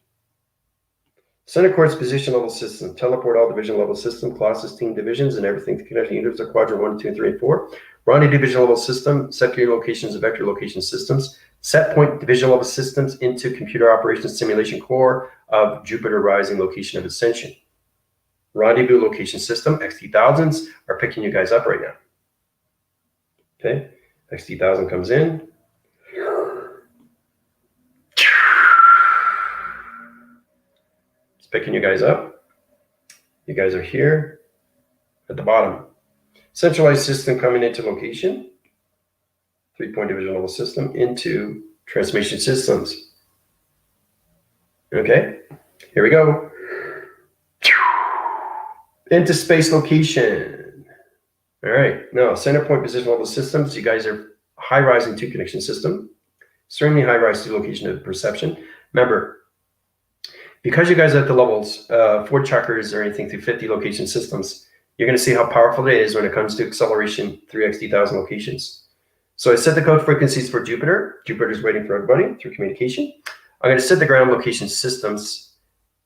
Center quartz position level system, teleport all division level system, Colossus team divisions, and everything to connect the universe of quadrant 1, 2, 3, and 4. Ronnie division level system, sector locations of vector location systems, Set point division level systems into computer operations simulation core of Jupiter rising location of ascension. Rendezvous location system, XT1000s are picking you guys up right now. Okay, XT1000 comes in. It's picking you guys up. You guys are here at the bottom. Centralized system coming into location. 3-point division level system into transmission systems. Okay, here we go. Into space location. All right, now center point position level systems. You guys are high rising to connection system. Extremely high rise to location of perception. Remember, because you guys are at the levels 4 chakras or anything through 50 location systems, you're going to see how powerful it is when it comes to acceleration through XT1000 locations. So I set the code frequencies for Jupiter. Jupiter's waiting for everybody through communication. I'm going to set the ground location systems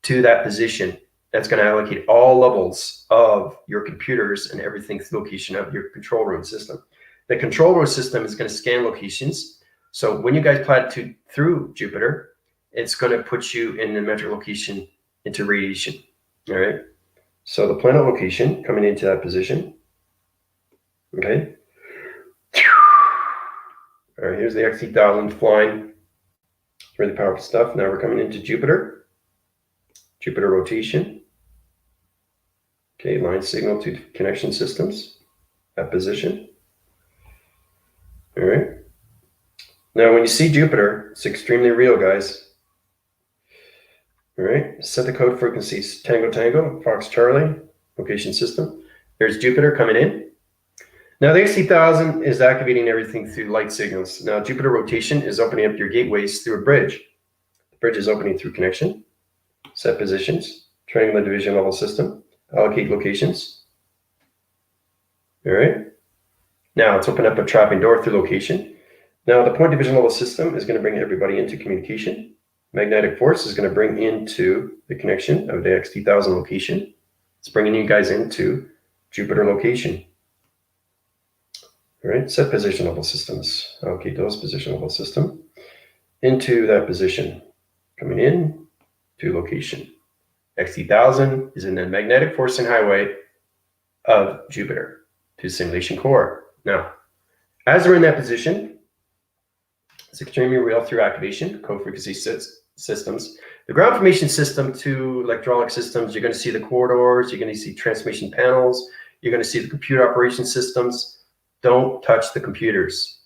to that position. That's going to allocate all levels of your computers and everything to the location of your control room system. The control room system is going to scan locations. So when you guys plateau through Jupiter, it's going to put you in the metric location into radiation. All right. So the planet location coming into that position. Okay. All right, here's the XT1000 flying. It's really powerful stuff. Now we're coming into Jupiter. Jupiter rotation. Okay, line signal to connection systems. That position. All right. Now when you see Jupiter, it's extremely real, guys. All right, set the code frequencies. Tango, Tango, Fox, Charlie, location system. There's Jupiter coming in. Now the XT1000 is activating everything through light signals. Now Jupiter rotation is opening up your gateways through a bridge. The bridge is opening through connection. Set positions. Triangular division level system. Allocate locations. All right. Now let's open up a trapping door through location. Now the point division level system is going to bring everybody into communication. Magnetic force is going to bring into the connection of the XT1000 location. It's bringing you guys into Jupiter location. All right, set position level systems. Allocate those position level system into that position. Coming in to location. XT1000 is in the magnetic force and highway of Jupiter to simulation core. Now, as we're in that position, it's extremely real through activation, code frequency systems. The ground formation system to electronic systems, you're going to see the corridors, you're going to see transmission panels, you're going to see the computer operation systems. Don't touch the computers,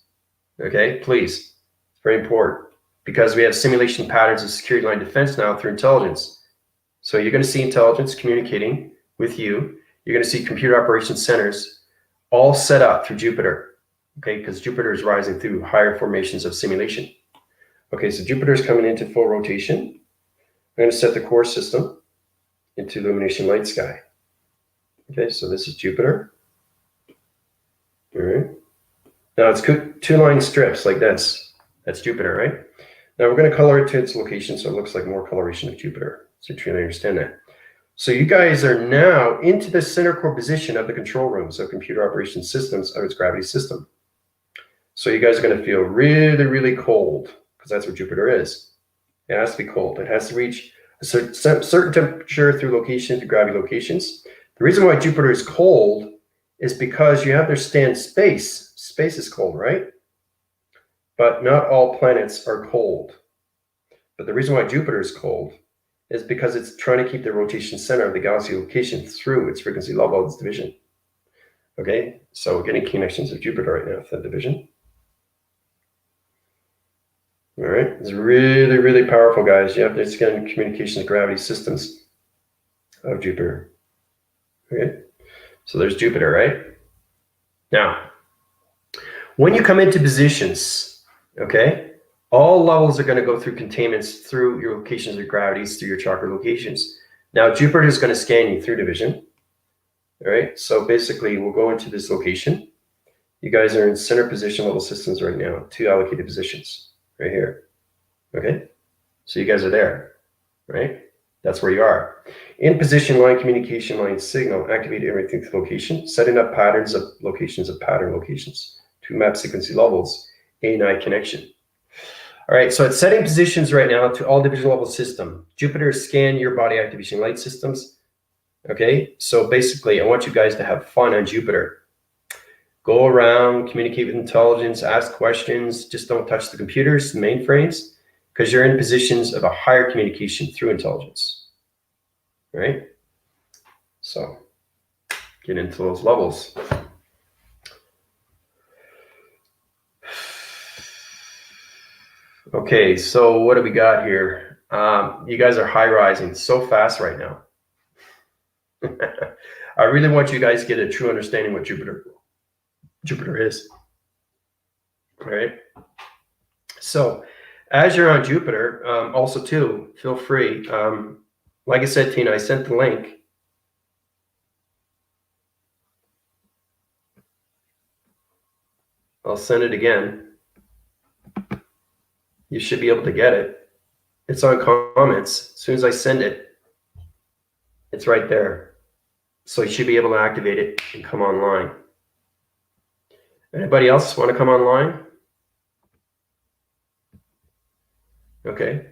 okay? Please, it's very important because we have simulation patterns of security line defense now through intelligence. So you're going to see intelligence communicating with you. You're going to see computer operations centers all set up through Jupiter, okay? Because Jupiter is rising through higher formations of simulation. Okay, so Jupiter is coming into full rotation. I'm going to set the core system into illumination light sky. Okay, so this is Jupiter. All right. Now it's 2 line strips like this. That's Jupiter, right? Now we're going to color it to its location so it looks like more coloration of Jupiter. So you truly understand that. So you guys are now into the center core position of the control room, so computer operation systems of its gravity system. So you guys are going to feel really, really cold because that's what Jupiter is. It has to be cold. It has to reach a certain temperature through location, through gravity locations. The reason why Jupiter is cold is because you have to understand space. Space is cold, right? But not all planets are cold. But the reason why Jupiter is cold is because it's trying to keep the rotation center of the galaxy location through its frequency level of its division. Okay, so we're getting connections of Jupiter right now for that division. All right, it's really, really powerful, guys. You have to get in communications gravity systems of Jupiter. Okay. So there's Jupiter, right? Now, when you come into positions, okay, all levels are going to go through containments through your locations of gravities, through your chakra locations. Now, Jupiter is going to scan you through division. All right, so basically we'll go into this location. You guys are in center position level systems right now, 2 allocated positions right here. Okay, so you guys are there, right? That's where you are. In position line, communication line signal, activate everything to location, setting up patterns of locations of pattern locations to map frequency levels, A and I connection. All right, so it's setting positions right now to all division level system. Jupiter scan your body activation light systems. Okay, so basically I want you guys to have fun on Jupiter. Go around, communicate with intelligence, ask questions, just don't touch the computers, the mainframes, because you're in positions of a higher communication through intelligence, right? So get into those levels. Okay, so what do we got here? You guys are high rising so fast right now. I really want you guys to get a true understanding what Jupiter is. All right. So as you're on Jupiter, also too, feel free. Like I said, Tina, I sent the link. I'll send it again. You should be able to get it. It's on comments. As soon as I send it, it's right there. So you should be able to activate it and come online. Anybody else want to come online? Okay.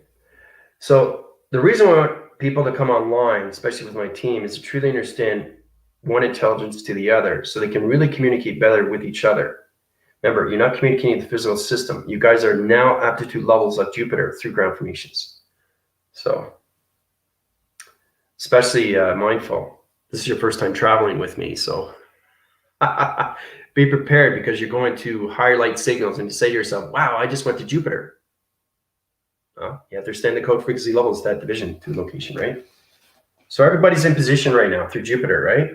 So the reason I want people to come online, especially with my team, is to truly understand one intelligence to the other so they can really communicate better with each other. Remember, you're not communicating with the physical system. You guys are now aptitude levels of Jupiter through ground formations. So, especially mindful. This is your first time traveling with me, so be prepared because you're going to higher light signals and you say to yourself, wow, I just went to Jupiter. You have to understand the code frequency levels, that division to location, right? So everybody's in position right now through Jupiter, right?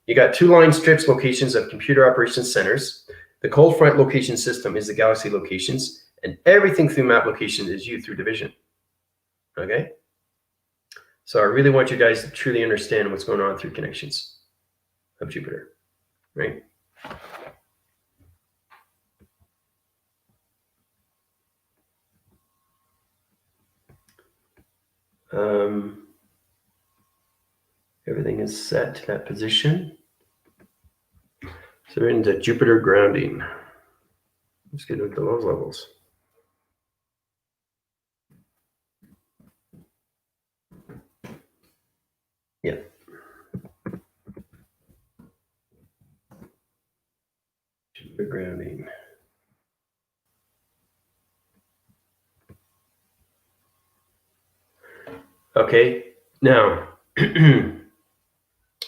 You got 2 line strips locations of computer operations centers. The cold front location system is the galaxy locations, and everything through map location is you through division. Okay? So I really want you guys to truly understand what's going on through connections of Jupiter, right? Everything is set to that position. So we're into Jupiter grounding. Let's get into those levels. Yeah. Jupiter grounding. Okay, now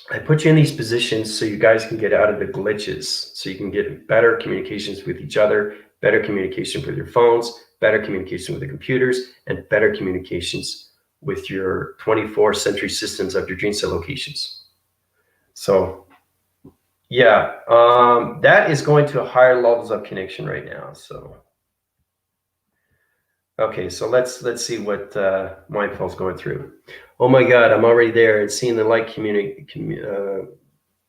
I put you in these positions so you guys can get out of the glitches, so you can get better communications with each other, better communication with your phones, better communication with the computers, and better communications with your 24th century systems of your dream cell locations. So yeah, that is going to higher levels of connection right now. So okay, so let's see what Mindful's going through. Oh my God, I'm already there and seeing the light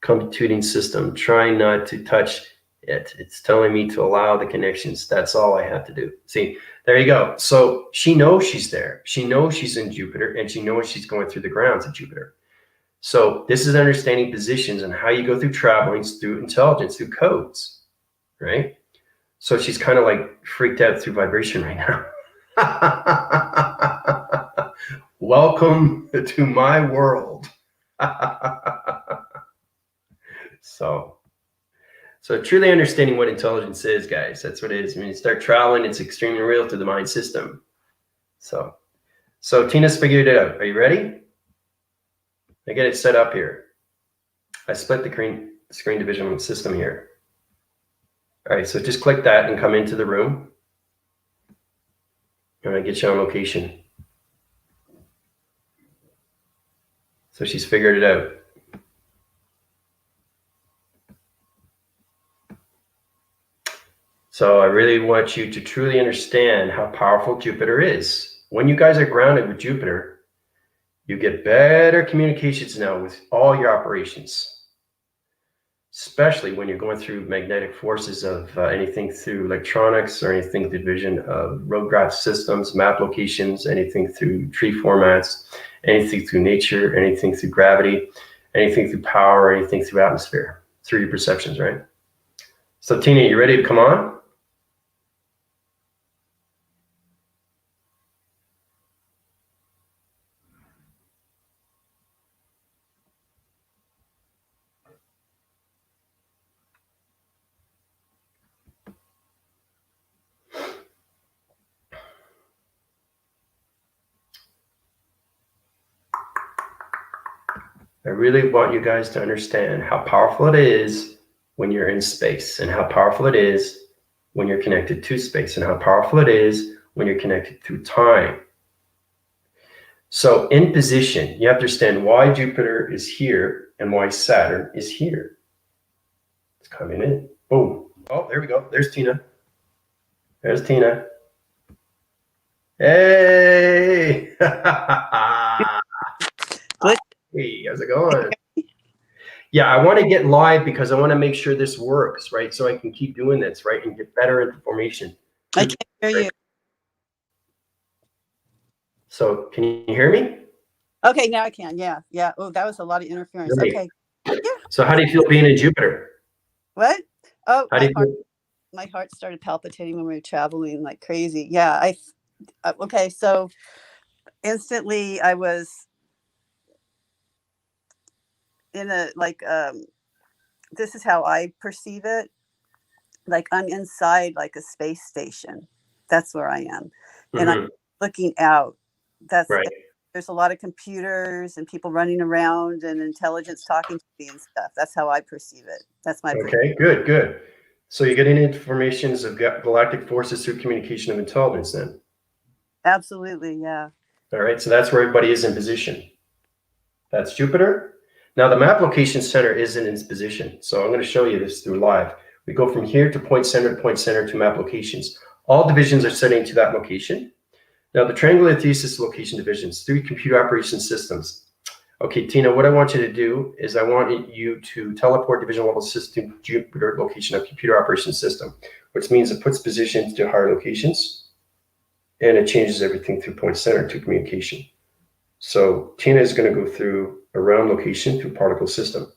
computing system. Trying not to touch it. It's telling me to allow the connections. That's all I have to do. See, there you go. So she knows she's there. She knows she's in Jupiter, and she knows she's going through the grounds of Jupiter. So this is understanding positions and how you go through travelings through intelligence, through codes, right? So she's kind of like freaked out through vibration right now. Welcome to my world. So truly understanding what intelligence is, guys. That's what it is. When you start traveling, it's extremely real to the mind system. So Tina's figured it out. Are you ready? I get it set up here. I split the screen division system here. All right, so just click that and come into the room. I'm gonna get you on location. So she's figured it out. So I really want you to truly understand how powerful Jupiter is. When you guys are grounded with Jupiter, you get better communications now with all your operations, especially when you're going through magnetic forces of anything through electronics or anything through division of road graph systems, map locations, anything through tree formats, anything through nature, anything through gravity, anything through power, anything through atmosphere, through your perceptions, right? So Tina, you ready to come on? I really want you guys to understand how powerful it is when you're in space, and how powerful it is when you're connected to space, and how powerful it is when you're connected through time. So in position, you have to understand why Jupiter is here and why Saturn is here. It's coming in. Boom. Oh, there we go. There's Tina. There's Tina. Hey. Good. Hey, how's it going? Yeah, I want to get live because I want to make sure this works, right? So I can keep doing this, right? And get better information. I can't hear you. So can you hear me? Okay, now I can. Yeah. Yeah. Oh, that was a lot of interference. Great. Okay. Yeah. So how do you feel being in Jupiter? What? Oh, How do you feel? my heart started palpitating when we were traveling like crazy. Yeah. Okay. So instantly I was in a, like, this is how I perceive it. Like I'm inside like a space station. That's where I am. And I'm looking out. Right. There's a lot of computers and people running around and intelligence talking to me and stuff. That's how I perceive it. That's my Okay, good. So you're getting informations of galactic forces through communication of intelligence then? Absolutely, yeah. All right, so that's where everybody is in position. That's Jupiter. Now the map location center isn't in its position. So I'm going to show you this through live. We go from here to point center to map locations. All divisions are setting to that location. Now the triangular thesis location divisions, 3 computer operation systems. Okay, Tina, what I want you to do is I want you to teleport division level system to Jupiter location of computer operation system, which means it puts positions to higher locations and it changes everything through point center to communication. So Tina is going to go through a round location through particle system.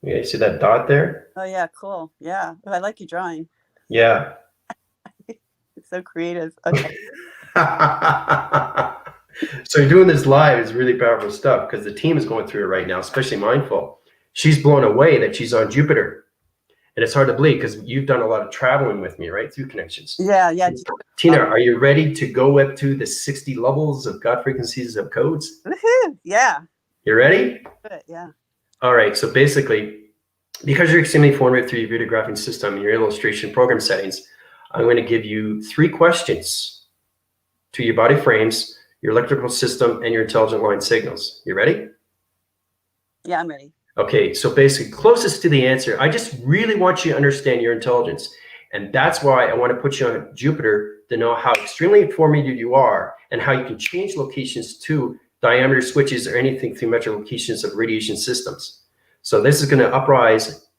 Yeah, you see that dot there? Oh yeah, cool. Yeah, I like your drawing. Yeah. It's so creative. Okay. So doing this live is really powerful stuff because the team is going through it right now, especially Mindful. She's blown away that she's on Jupiter. And it's hard to believe because you've done a lot of traveling with me, right? Through connections. Yeah. Tina, are you ready to go up to the 60 levels of God frequencies of codes? Woohoo! Yeah. You ready? Good, yeah. All right. So basically, because you're extremely formative through your video graphing system and your illustration program settings, I'm going to give you 3 questions to your body frames, your electrical system, and your intelligent line signals. You ready? Yeah, I'm ready. Okay, so basically closest to the answer, I just really want you to understand your intelligence. And that's why I want to put you on Jupiter to know how extremely informative you are and how you can change locations to diameter switches or anything through metro locations of radiation systems. So this is going to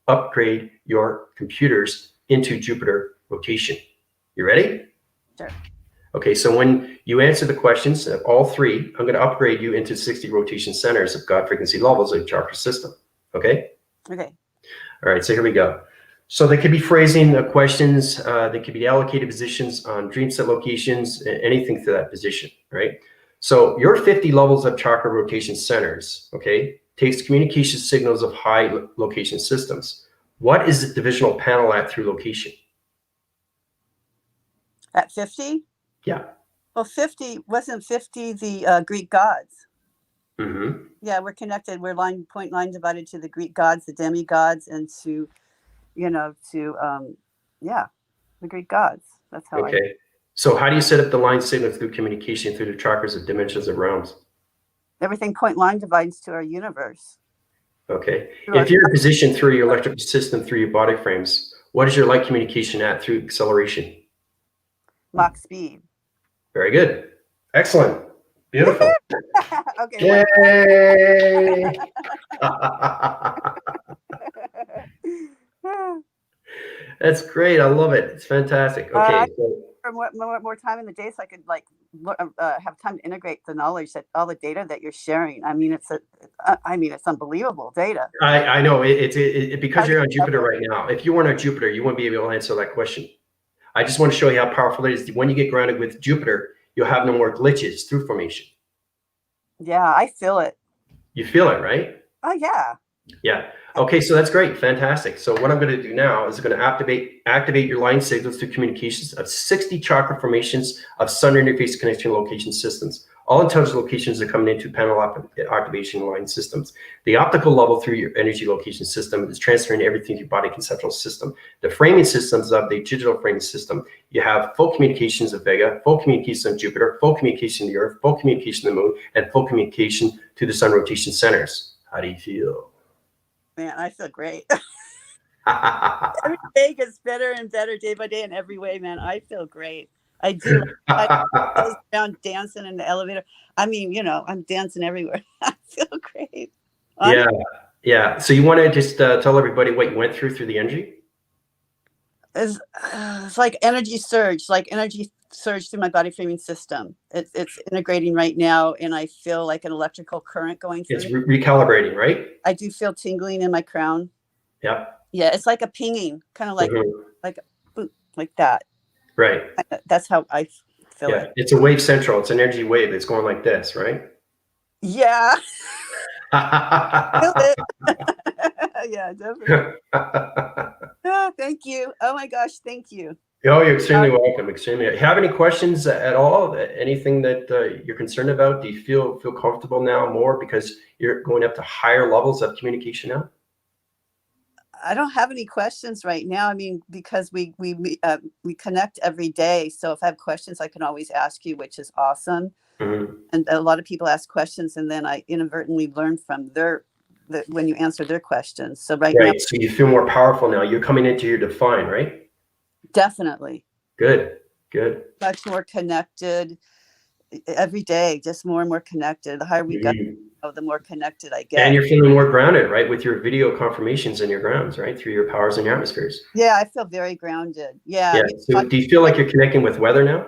upgrade your computers into Jupiter rotation. You ready? Sure. Okay, so when you answer the questions, all 3, I'm going to upgrade you into 60 rotation centers of God frequency levels of chakra system. Okay? Okay. All right, so here we go. So they could be phrasing questions. They could be allocated positions on dream set locations, anything to that position, right? So your 50 levels of chakra rotation centers, okay, takes communication signals of high location systems. What is the divisional panel at through location? At 50? Yeah. Well, 50 wasn't 50 the Greek gods. Mm-hmm. Yeah, we're connected. We're point line divided to the Greek gods, the demigods, and to, the Greek gods. That's how. Okay. So how do you set up the line signal through communication through the chakras of dimensions of realms? Everything point line divides to our universe. Okay. If you're positioned through your electrical system, through your body frames, what is your light communication at through acceleration? Mach speed. Very good. Excellent. Beautiful. Okay. Yay! That's great. I love it. It's fantastic. Okay. For more time in the day, so I could have time to integrate the knowledge that all the data that you're sharing. I mean, it's unbelievable data. I know it's because you're on Jupiter right now. If you weren't on Jupiter, you wouldn't be able to answer that question. I just want to show you how powerful it is. When you get grounded with Jupiter, you'll have no more glitches through formation. Yeah, I feel it. You feel it, right? Oh, yeah. Yeah. Okay, so that's great. Fantastic. So what I'm going to do now is going to activate your line signals through communications of 60 chakra formations of sun interface connection location systems. All intelligent locations are coming into panel activation line systems. The optical level through your energy location system is transferring everything to your body conceptual system. The framing systems of the digital framing system, you have full communications of Vega, full communication of Jupiter, full communication of the Earth, full communication of the Moon, and full communication to the sun rotation centers. How do you feel? Man, I feel great. Every day gets better and better day by day in every way, man. I feel great. I do. I was around dancing in the elevator. I mean, I'm dancing everywhere. I feel great. Yeah, yeah. So you want to just tell everybody what you went through the energy? It's like energy surge through my body framing system. It's integrating right now, and I feel like an electrical current going through. It's recalibrating, right? I do feel tingling in my crown. Yeah. Yeah, it's like a pinging, kind of like like a boop, like that. Right. That's how I feel it. It's a wave central. It's an energy wave. It's going like this, right? Yeah. Feel it. Yeah, definitely. Oh, thank you. Oh my gosh, thank you. Oh, you're extremely welcome. Extremely. Have any questions at all? Anything that you're concerned about? Do you feel comfortable now more because you're going up to higher levels of communication now? I don't have any questions right now. I mean, because we connect every day. So if I have questions, I can always ask you, which is awesome. Mm-hmm. And a lot of people ask questions, and then I inadvertently learn from when you answer their questions. So now, so you feel more powerful now. You're coming into your define, right? Definitely. Good. Much more connected every day, just more and more connected. The higher we go, the more connected I get. And you're feeling more grounded, right? With your video confirmations and your grounds, right? Through your powers and your atmospheres. Yeah, I feel very grounded. Yeah. So do you feel like you're connecting with weather now?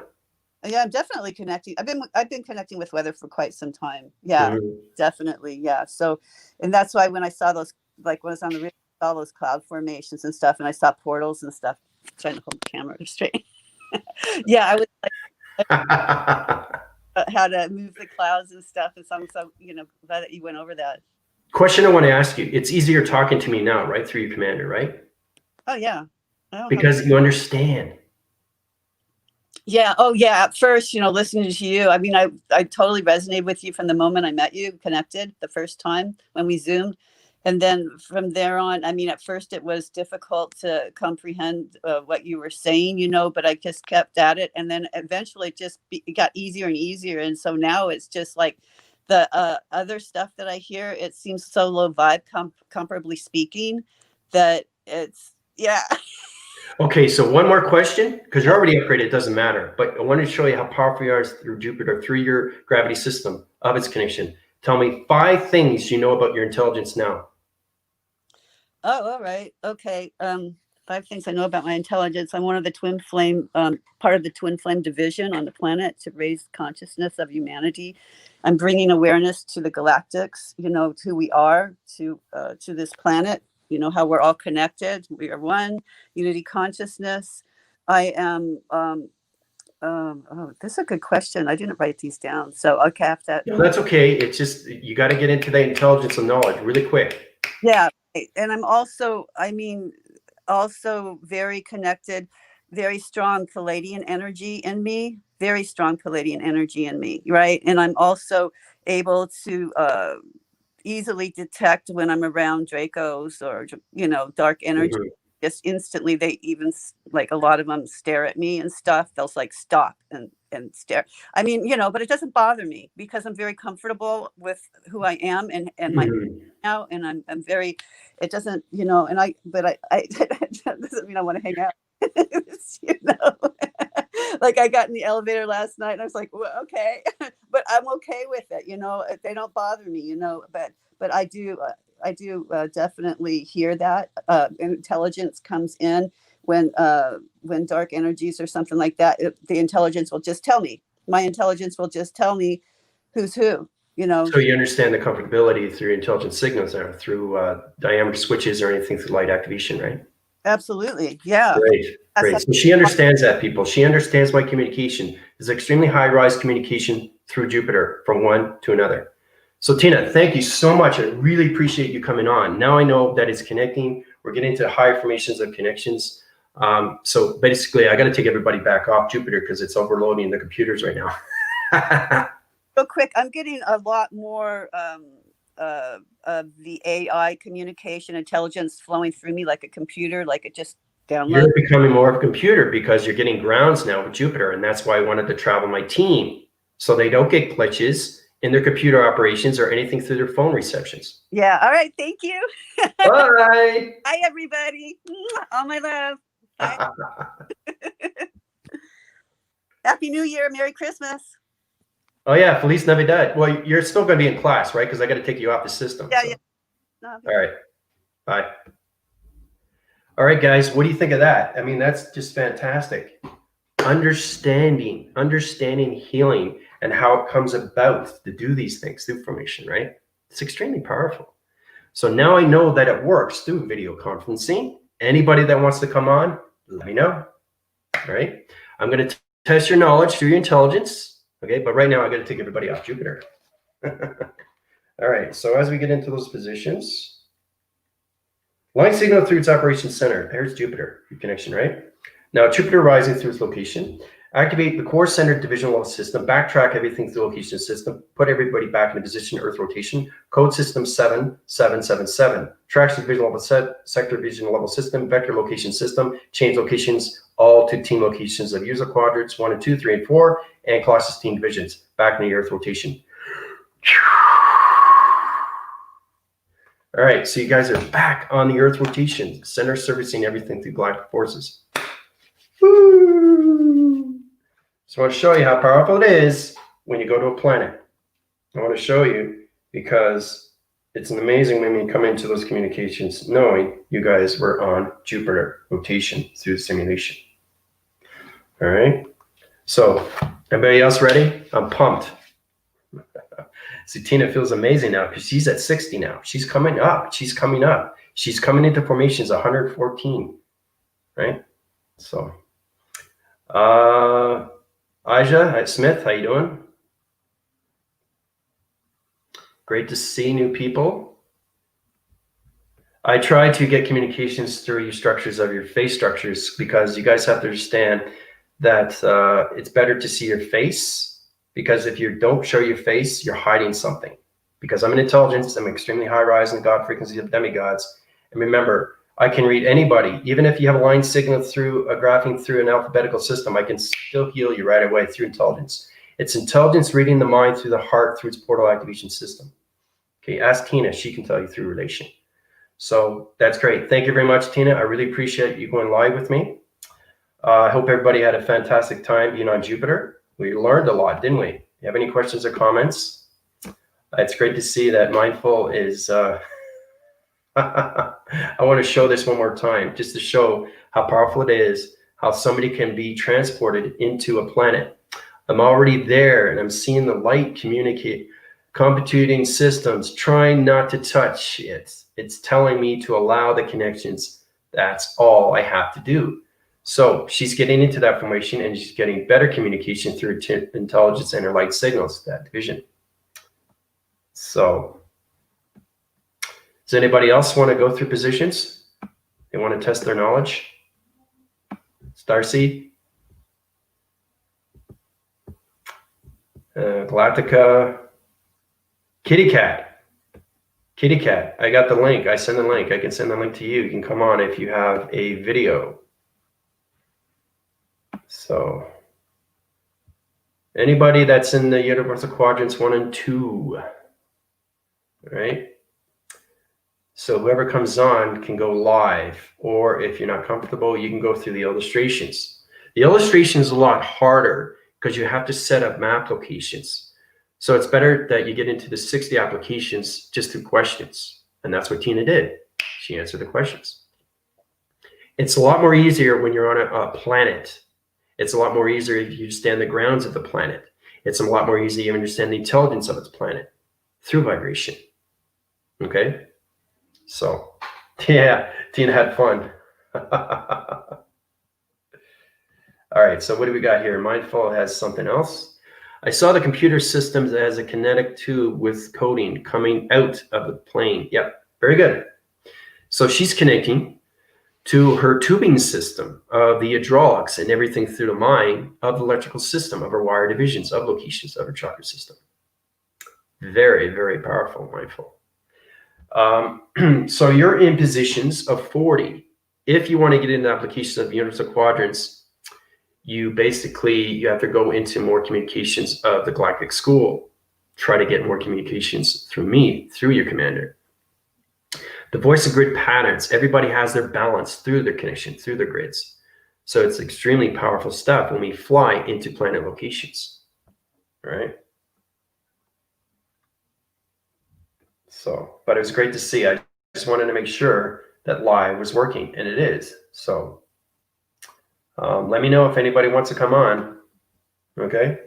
Yeah, I'm definitely connecting. I've been connecting with weather for quite some time. Yeah, definitely. Yeah. So, and that's why when I saw those, like when I was on the radio, I saw those cloud formations and stuff, and I saw portals and stuff, trying to hold the camera straight. Yeah, I was like, how to move the clouds and stuff. And so I'm so, glad that you went over that. Question I want to ask you. It's easier talking to me now, right? Through your commander, right? Oh, yeah. Because you understand. Yeah. Oh, yeah. At first, listening to you, I mean, I totally resonated with you from the moment I met you, connected the first time when we Zoomed. And then from there on, I mean, at first it was difficult to comprehend what you were saying, but I just kept at it. And then eventually it got easier and easier. And so now it's just like the other stuff that I hear, it seems so low vibe, comparably speaking, that it's, yeah. Okay, so one more question, because you're already upgraded, it doesn't matter. But I wanted to show you how powerful you are through Jupiter, through your gravity system of its connection. Tell me 5 things you know about your intelligence now. Oh, all right. Okay. 5 things I know about my intelligence. I'm one of the twin flame, part of the twin flame division on the planet to raise consciousness of humanity. I'm bringing awareness to the galactics, to who we are, to this planet. How we're all connected. We are one, unity consciousness. I am, this is a good question. I didn't write these down. So I'll cap that. No, that's okay. It's just, you got to get into the intelligence and knowledge really quick. Yeah. And I'm also very connected, very strong Palladian energy in me, right? And I'm also able to, easily detect when I'm around Dracos or, dark energy. Just instantly, they even, like, a lot of them stare at me and stuff. They'll like stop and stare. I mean, but it doesn't bother me because I'm very comfortable with who I am and my now, and I'm very, it doesn't, and I that doesn't mean I want to hang out. Like I got in the elevator last night and I was like, well, okay, but I'm okay with it. They don't bother me, but I do definitely hear that intelligence comes in when dark energies or something like that. The intelligence will just tell me. My intelligence will just tell me who's who. So you understand the comfortability through intelligence signals there, through diameter switches or anything through light activation, right? Absolutely. Yeah. Great. So she understands that, people. She understands my communication is extremely high-rise communication through Jupiter from one to another. So Tina, thank you so much. I really appreciate you coming on. Now I know that it's connecting. We're getting into higher formations of connections. So basically, I got to take everybody back off Jupiter because it's overloading the computers right now. real quick, I'm getting a lot more of the AI communication intelligence flowing through me like a computer, like it just downloads. You're becoming more of a computer because you're getting grounds now with Jupiter, and that's why I wanted to travel my team so they don't get glitches in their computer operations or anything through their phone receptions. Yeah. All right. Thank you. Bye. Hi, everybody. All my love. Bye. Happy New Year. Merry Christmas. Oh yeah, Feliz Navidad. Well, you're still going to be in class, right? Because I got to take you off the system. Yeah, so. yeah. No. All right. Bye. All right, guys. What do you think of that? I mean, that's just fantastic. Understanding healing and how it comes about to do these things through formation, right? It's extremely powerful. So now I know that it works through video conferencing. Anybody that wants to come on, let me know. All right. I'm going to test your knowledge through your intelligence. Okay. But right now I got to take everybody off Jupiter. All right. So as we get into those positions, line signal through its operations center. There's Jupiter, your connection, right? Now Jupiter rising through its location. Activate the core centered division level system. Backtrack everything through location system. Put everybody back in position. Earth rotation. Code system 7777. Traction division level sector division level system. Vector location system. Change locations all to team locations of user quadrants 1 and 2, 3 and 4, and classes team divisions. Back in the Earth rotation. All right, so you guys are back on the Earth rotation. Center servicing everything through galactic forces. Woo! So I want to show you how powerful it is when you go to a planet. I want to show you because it's amazing when you come into those communications knowing you guys were on Jupiter rotation through the simulation. All right. So everybody else ready? I'm pumped. See, Tina feels amazing now because she's at 60 now. She's coming up. She's coming up. She's coming into formations 114. Right? So Aja Smith, how you doing? Great to see new people. I try to get communications through your structures of your face structures because you guys have to understand that it's better to see your face, because if you don't show your face, you're hiding something. Because I'm an intelligence, I'm extremely high rise in the God frequency of demigods. And remember, I can read anybody, even if you have a line signal through a graphing through an alphabetical system, I can still heal you right away through intelligence. It's intelligence reading the mind through the heart through its portal activation system. Okay, ask Tina, she can tell you through relation. So that's great. Thank you very much, Tina. I really appreciate you going live with me. I hope everybody had a fantastic time being on Jupiter. We learned a lot, didn't we? You have any questions or comments? It's great to see that Mindful is... I want to show this one more time, just to show how powerful it is, how somebody can be transported into a planet. I'm already there, and I'm seeing the light communicate, computing systems, trying not to touch it. It's telling me to allow the connections. That's all I have to do. So she's getting into that formation, and she's getting better communication through intelligence and her light signals, that division. So does anybody else want to go through positions? They want to test their knowledge? Starseed? Galactica? Kitty Cat. Kitty Cat. I got the link. I send the link. I can send the link to you. You can come on if you have a video. So anybody that's in the universal quadrants 1 and 2. All right. So whoever comes on can go live, or if you're not comfortable, you can go through the illustrations. The illustration is a lot harder because you have to set up map locations. So it's better that you get into the 60 applications just through questions. And that's what Tina did. She answered the questions. It's a lot more easier when you're on a planet. It's a lot more easier if you understand the grounds of the planet. It's a lot more easy if you understand the intelligence of its planet through vibration. Okay? So, yeah, Tina had fun. All right, so what do we got here? Mindful has something else. I saw the computer systems that has a kinetic tube with coding coming out of the plane. Yep, very good. So she's connecting to her tubing system of the hydraulics and everything through the mind of the electrical system, of her wire divisions, of locations, of her chakra system. Very, very powerful, mindful. So you're in positions of 40. If you want to get into applications of universal quadrants, you have to go into more communications of the galactic school. Try to get more communications through me, through your commander. The voice of grid patterns, everybody has their balance through their connection, through their grids. So it's extremely powerful stuff when we fly into planet locations, right? So, but it was great to see. I just wanted to make sure that live was working, and it is. So let me know if anybody wants to come on, okay?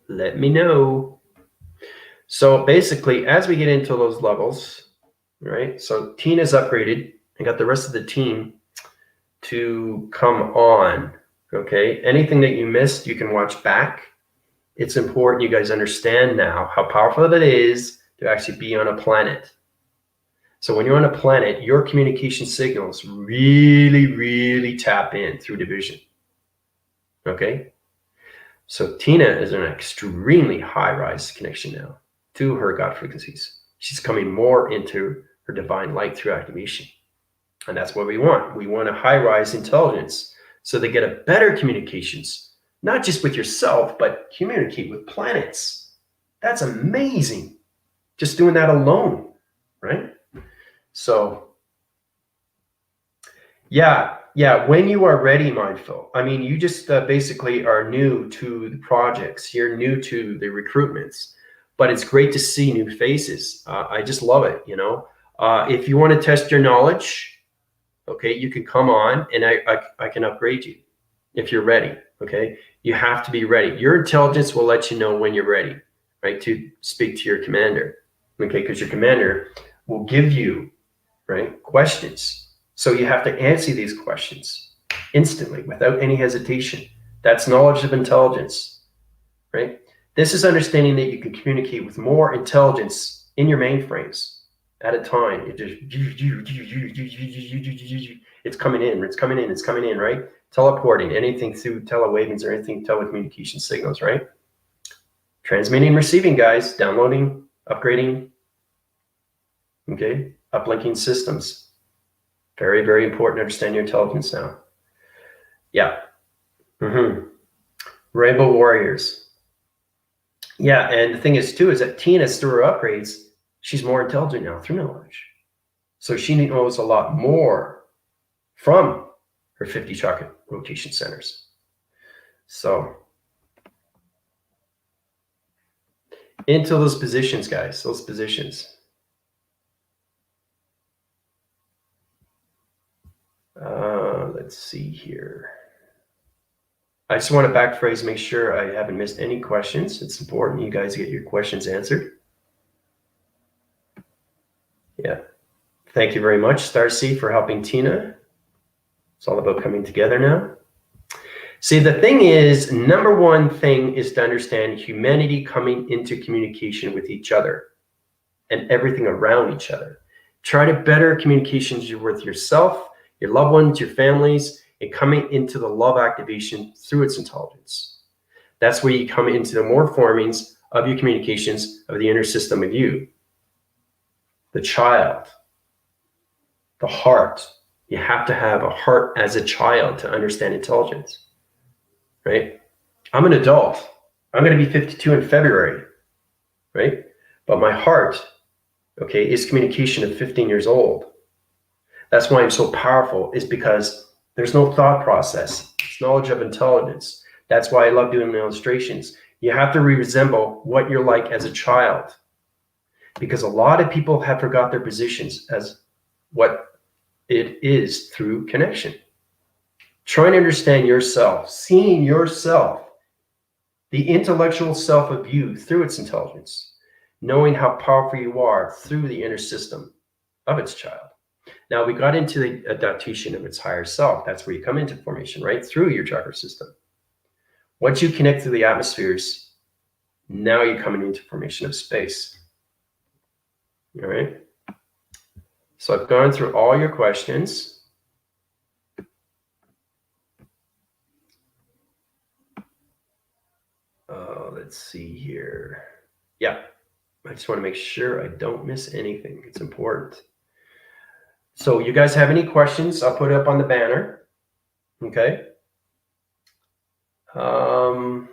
Let me know. So basically, as we get into those levels, right? So Tina's upgraded and got the rest of the team to come on, okay? Anything that you missed, you can watch back. It's important you guys understand now how powerful it is to actually be on a planet. So when you're on a planet, your communication signals really, really tap in through division, okay? So Tina is an extremely high-rise connection now to her God frequencies. She's coming more into her divine light through activation. And that's what we want. We want a high-rise intelligence so they get a better communications, not just with yourself, but communicate with planets. That's amazing. Just doing that alone, right? So, yeah, when you are ready, Mindful. I mean, you just basically are new to the projects. You're new to the recruitments, but it's great to see new faces. I just love it, you know. If you want to test your knowledge, okay, you can come on and I can upgrade you if you're ready, okay? You have to be ready. Your intelligence will let you know when you're ready, right, to speak to your commander, okay? Because your commander will give you, right, questions. So you have to answer these questions instantly without any hesitation. That's knowledge of intelligence, right? This is understanding that you can communicate with more intelligence in your mainframes at a time. It just, it's coming in, right? Teleporting, anything through telewavings or anything telecommunication signals, right? Transmitting, receiving, guys, downloading, upgrading, okay? Uplinking systems. Very, very important to understand your intelligence now. Yeah. Rainbow Warriors. Yeah, and the thing is too is that Tina, through her upgrades, she's more intelligent now through knowledge. So she knows a lot more from her 50 chakra rotation centers. So into those positions, guys, those positions. Let's see here. I just want to backphrase, make sure I haven't missed any questions. It's important you guys get your questions answered. Yeah. Thank you very much, Starcy, for helping Tina. It's all about coming together now. See, the thing is, number one thing is to understand humanity coming into communication with each other and everything around each other. Try to better communications with yourself, your loved ones, your families, and coming into the love activation through its intelligence. That's where you come into the more formings of your communications of the inner system of you. The child, the heart. You have to have a heart as a child to understand intelligence, right? I'm an adult. I'm going to be 52 in February, right? But my heart, okay, is communication of 15 years old. That's why I'm so powerful, is because there's no thought process. It's knowledge of intelligence. That's why I love doing the illustrations. You have to resemble what you're like as a child, because a lot of people have forgot their positions as what it is through connection. Trying to understand yourself, seeing yourself, the intellectual self of you through its intelligence, knowing how powerful you are through the inner system of its child. Now we got into the adaptation of its higher self. That's where you come into formation, right? Through your chakra system. Once you connect through the atmospheres, now you're coming into formation of space. All right. So I've gone through all your questions. Let's see here. Yeah. I just want to make sure I don't miss anything. It's important. So you guys have any questions? I'll put it up on the banner. Okay. Now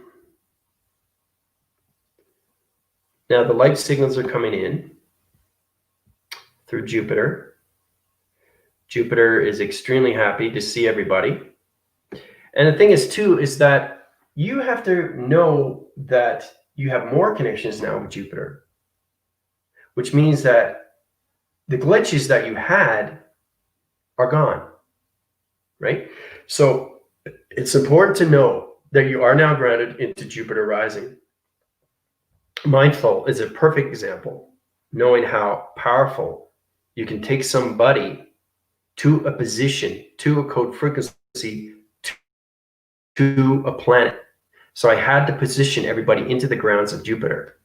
the light signals are coming in through Jupiter. Jupiter is extremely happy to see everybody. And the thing is too, is that you have to know that you have more connections now with Jupiter, which means that the glitches that you had are gone, right? So it's important to know that you are now grounded into Jupiter rising. Mindful is a perfect example, knowing how powerful you can take somebody to a position, to a code frequency, to a planet. So I had to position everybody into the grounds of Jupiter.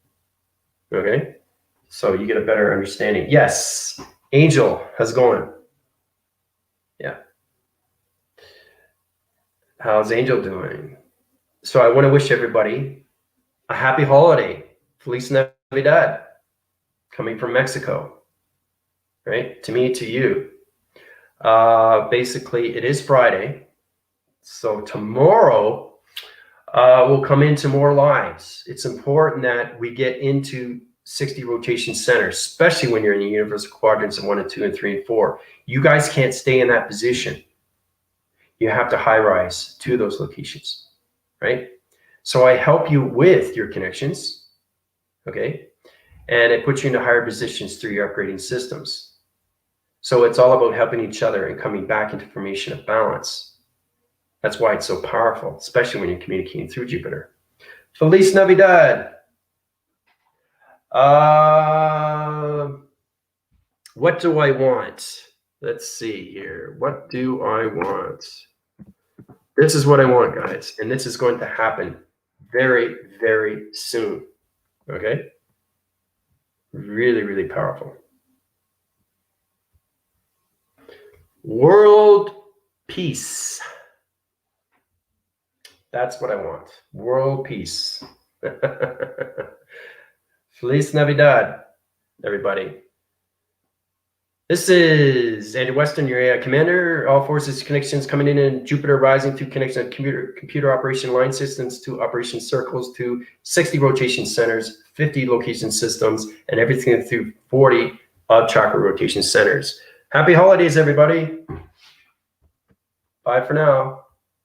Okay? So you get a better understanding. Yes. Angel, how's it going? Yeah. How's Angel doing? So I want to wish everybody a happy holiday. Feliz Navidad. Coming from Mexico. Right? To me, to you. Basically, it is Friday. So tomorrow, we'll come into more lives. It's important that we get into 60 rotation centers, especially when you're in the universal quadrants of 1 and 2 and 3 and 4. You guys can't stay in that position. You have to high rise to those locations, right? So I help you with your connections, okay? And it puts you into higher positions through your upgrading systems. So it's all about helping each other and coming back into formation of balance. That's why it's so powerful, especially when you're communicating through Jupiter. Feliz Navidad. What do I want? Let's see here. What do I want? This is what I want, guys. And this is going to happen very, very soon. Okay? Really, really powerful. World peace. That's what I want. World peace. Feliz Navidad, everybody. This is Andy Weston, your AI commander. All forces connections coming in and Jupiter rising through connection of computer operation line systems to operation circles to 60 rotation centers, 50 location systems, and everything through 40 chakra rotation centers. Happy holidays, everybody. Bye for now.